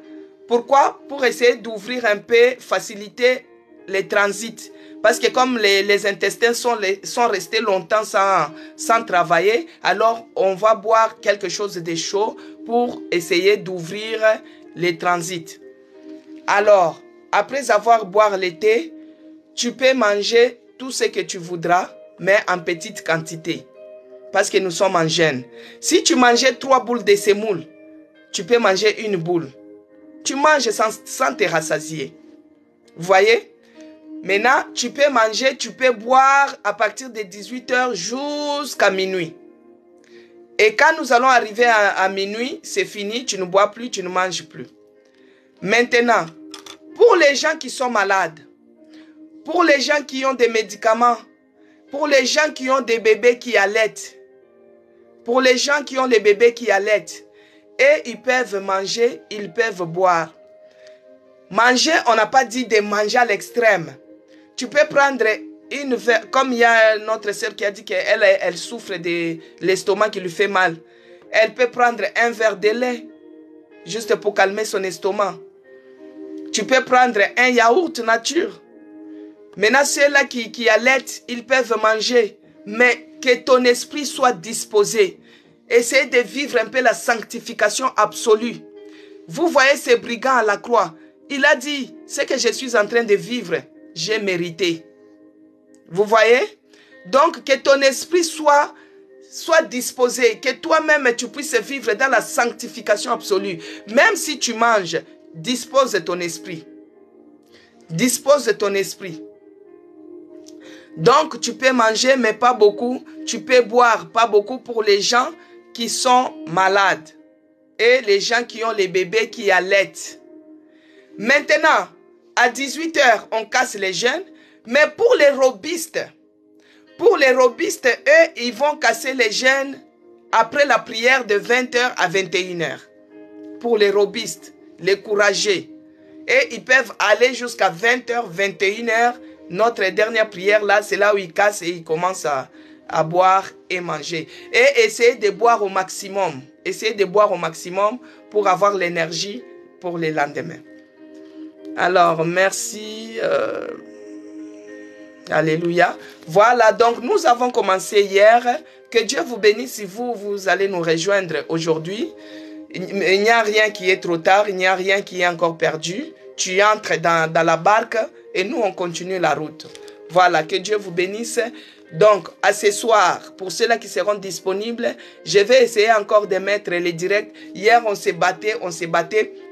Pourquoi? Pour essayer d'ouvrir un peu, faciliter le transit. Parce que comme les intestins sont restés longtemps sans travailler, alors on va boire quelque chose de chaud pour essayer d'ouvrir les transits. Alors, après avoir boire le thé, tu peux manger tout ce que tu voudras, mais en petite quantité. Parce que nous sommes en jeûne. Si tu mangeais 3 boules de semoule, tu peux manger 1 boule. Tu manges sans te rassasier. Vous voyez? Maintenant, tu peux manger, tu peux boire à partir de 18 h jusqu'à minuit. Et quand nous allons arriver à minuit, c'est fini, tu ne bois plus, tu ne manges plus. Maintenant, pour les gens qui sont malades, pour les gens qui ont des médicaments, pour les gens qui ont des bébés qui allaitent, pour les gens qui ont les bébés qui allaitent, et ils peuvent manger, ils peuvent boire. Manger, on n'a pas dit de manger à l'extrême. Tu peux prendre une verre, comme il y a notre sœur qui a dit qu'elle souffre de l'estomac qui lui fait mal. Elle peut prendre un verre de lait, juste pour calmer son estomac. Tu peux prendre un yaourt nature. Maintenant, ceux-là qui allaitent, ils peuvent manger. Mais que ton esprit soit disposé. Essayez de vivre un peu la sanctification absolue. Vous voyez ces brigands à la croix. Il a dit, ce que je suis en train de vivre, j'ai mérité. Vous voyez? Donc, que ton esprit soit disposé, que toi-même tu puisses vivre dans la sanctification absolue. Même si tu manges, dispose de ton esprit. Dispose de ton esprit. Donc, tu peux manger, mais pas beaucoup. Tu peux boire, pas beaucoup pour les gens qui sont malades. Et les gens qui ont les bébés qui allaitent. Maintenant, à 18 h, on casse les jeûnes. Mais pour les robistes, eux, ils vont casser les jeûnes après la prière de 20 h à 21 h. Pour les robistes, les courageux. Et ils peuvent aller jusqu'à 20 h, 21 h. Notre dernière prière là, c'est là où ils cassent et ils commencent à boire et manger. Et essayez de boire au maximum. Essayez de boire au maximum pour avoir l'énergie pour le lendemain. Alors, merci. Alléluia. Voilà, donc nous avons commencé hier. Que Dieu vous bénisse si vous allez nous rejoindre aujourd'hui. Il n'y a rien qui est trop tard, il n'y a rien qui est encore perdu. Tu entres dans la barque et nous on continue la route. Voilà, que Dieu vous bénisse. Donc, à ce soir, pour ceux-là qui seront disponibles, je vais essayer encore de mettre les directs. Hier, on s'est batté.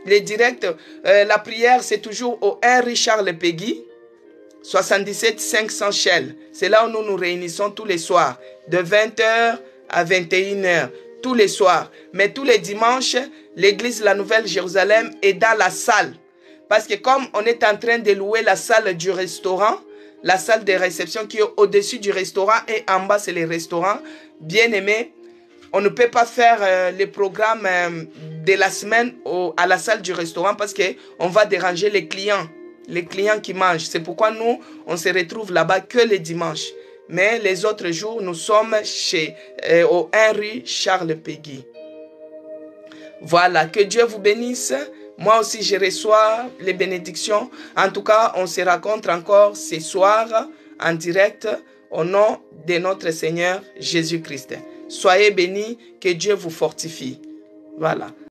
Les directs, la prière, c'est toujours au Henri Charles Péguy, 77 500 Shell. C'est là où nous nous réunissons tous les soirs, de 20 h à 21 h, tous les soirs. Mais tous les dimanches, l'église La Nouvelle Jérusalem est dans la salle. Parce que comme on est en train de louer la salle du restaurant, la salle de réception qui est au-dessus du restaurant et en bas c'est les restaurants, bien aimé, on ne peut pas faire les programmes de la semaine à la salle du restaurant parce qu'on va déranger les clients qui mangent. C'est pourquoi nous, on se retrouve là-bas que les dimanches. Mais les autres jours, nous sommes au Henri Charles Péguy. Voilà, que Dieu vous bénisse. Moi aussi, je reçois les bénédictions. En tout cas, on se rencontre encore ce soir en direct au nom de notre Seigneur Jésus-Christ. Soyez bénis, que Dieu vous fortifie. Voilà.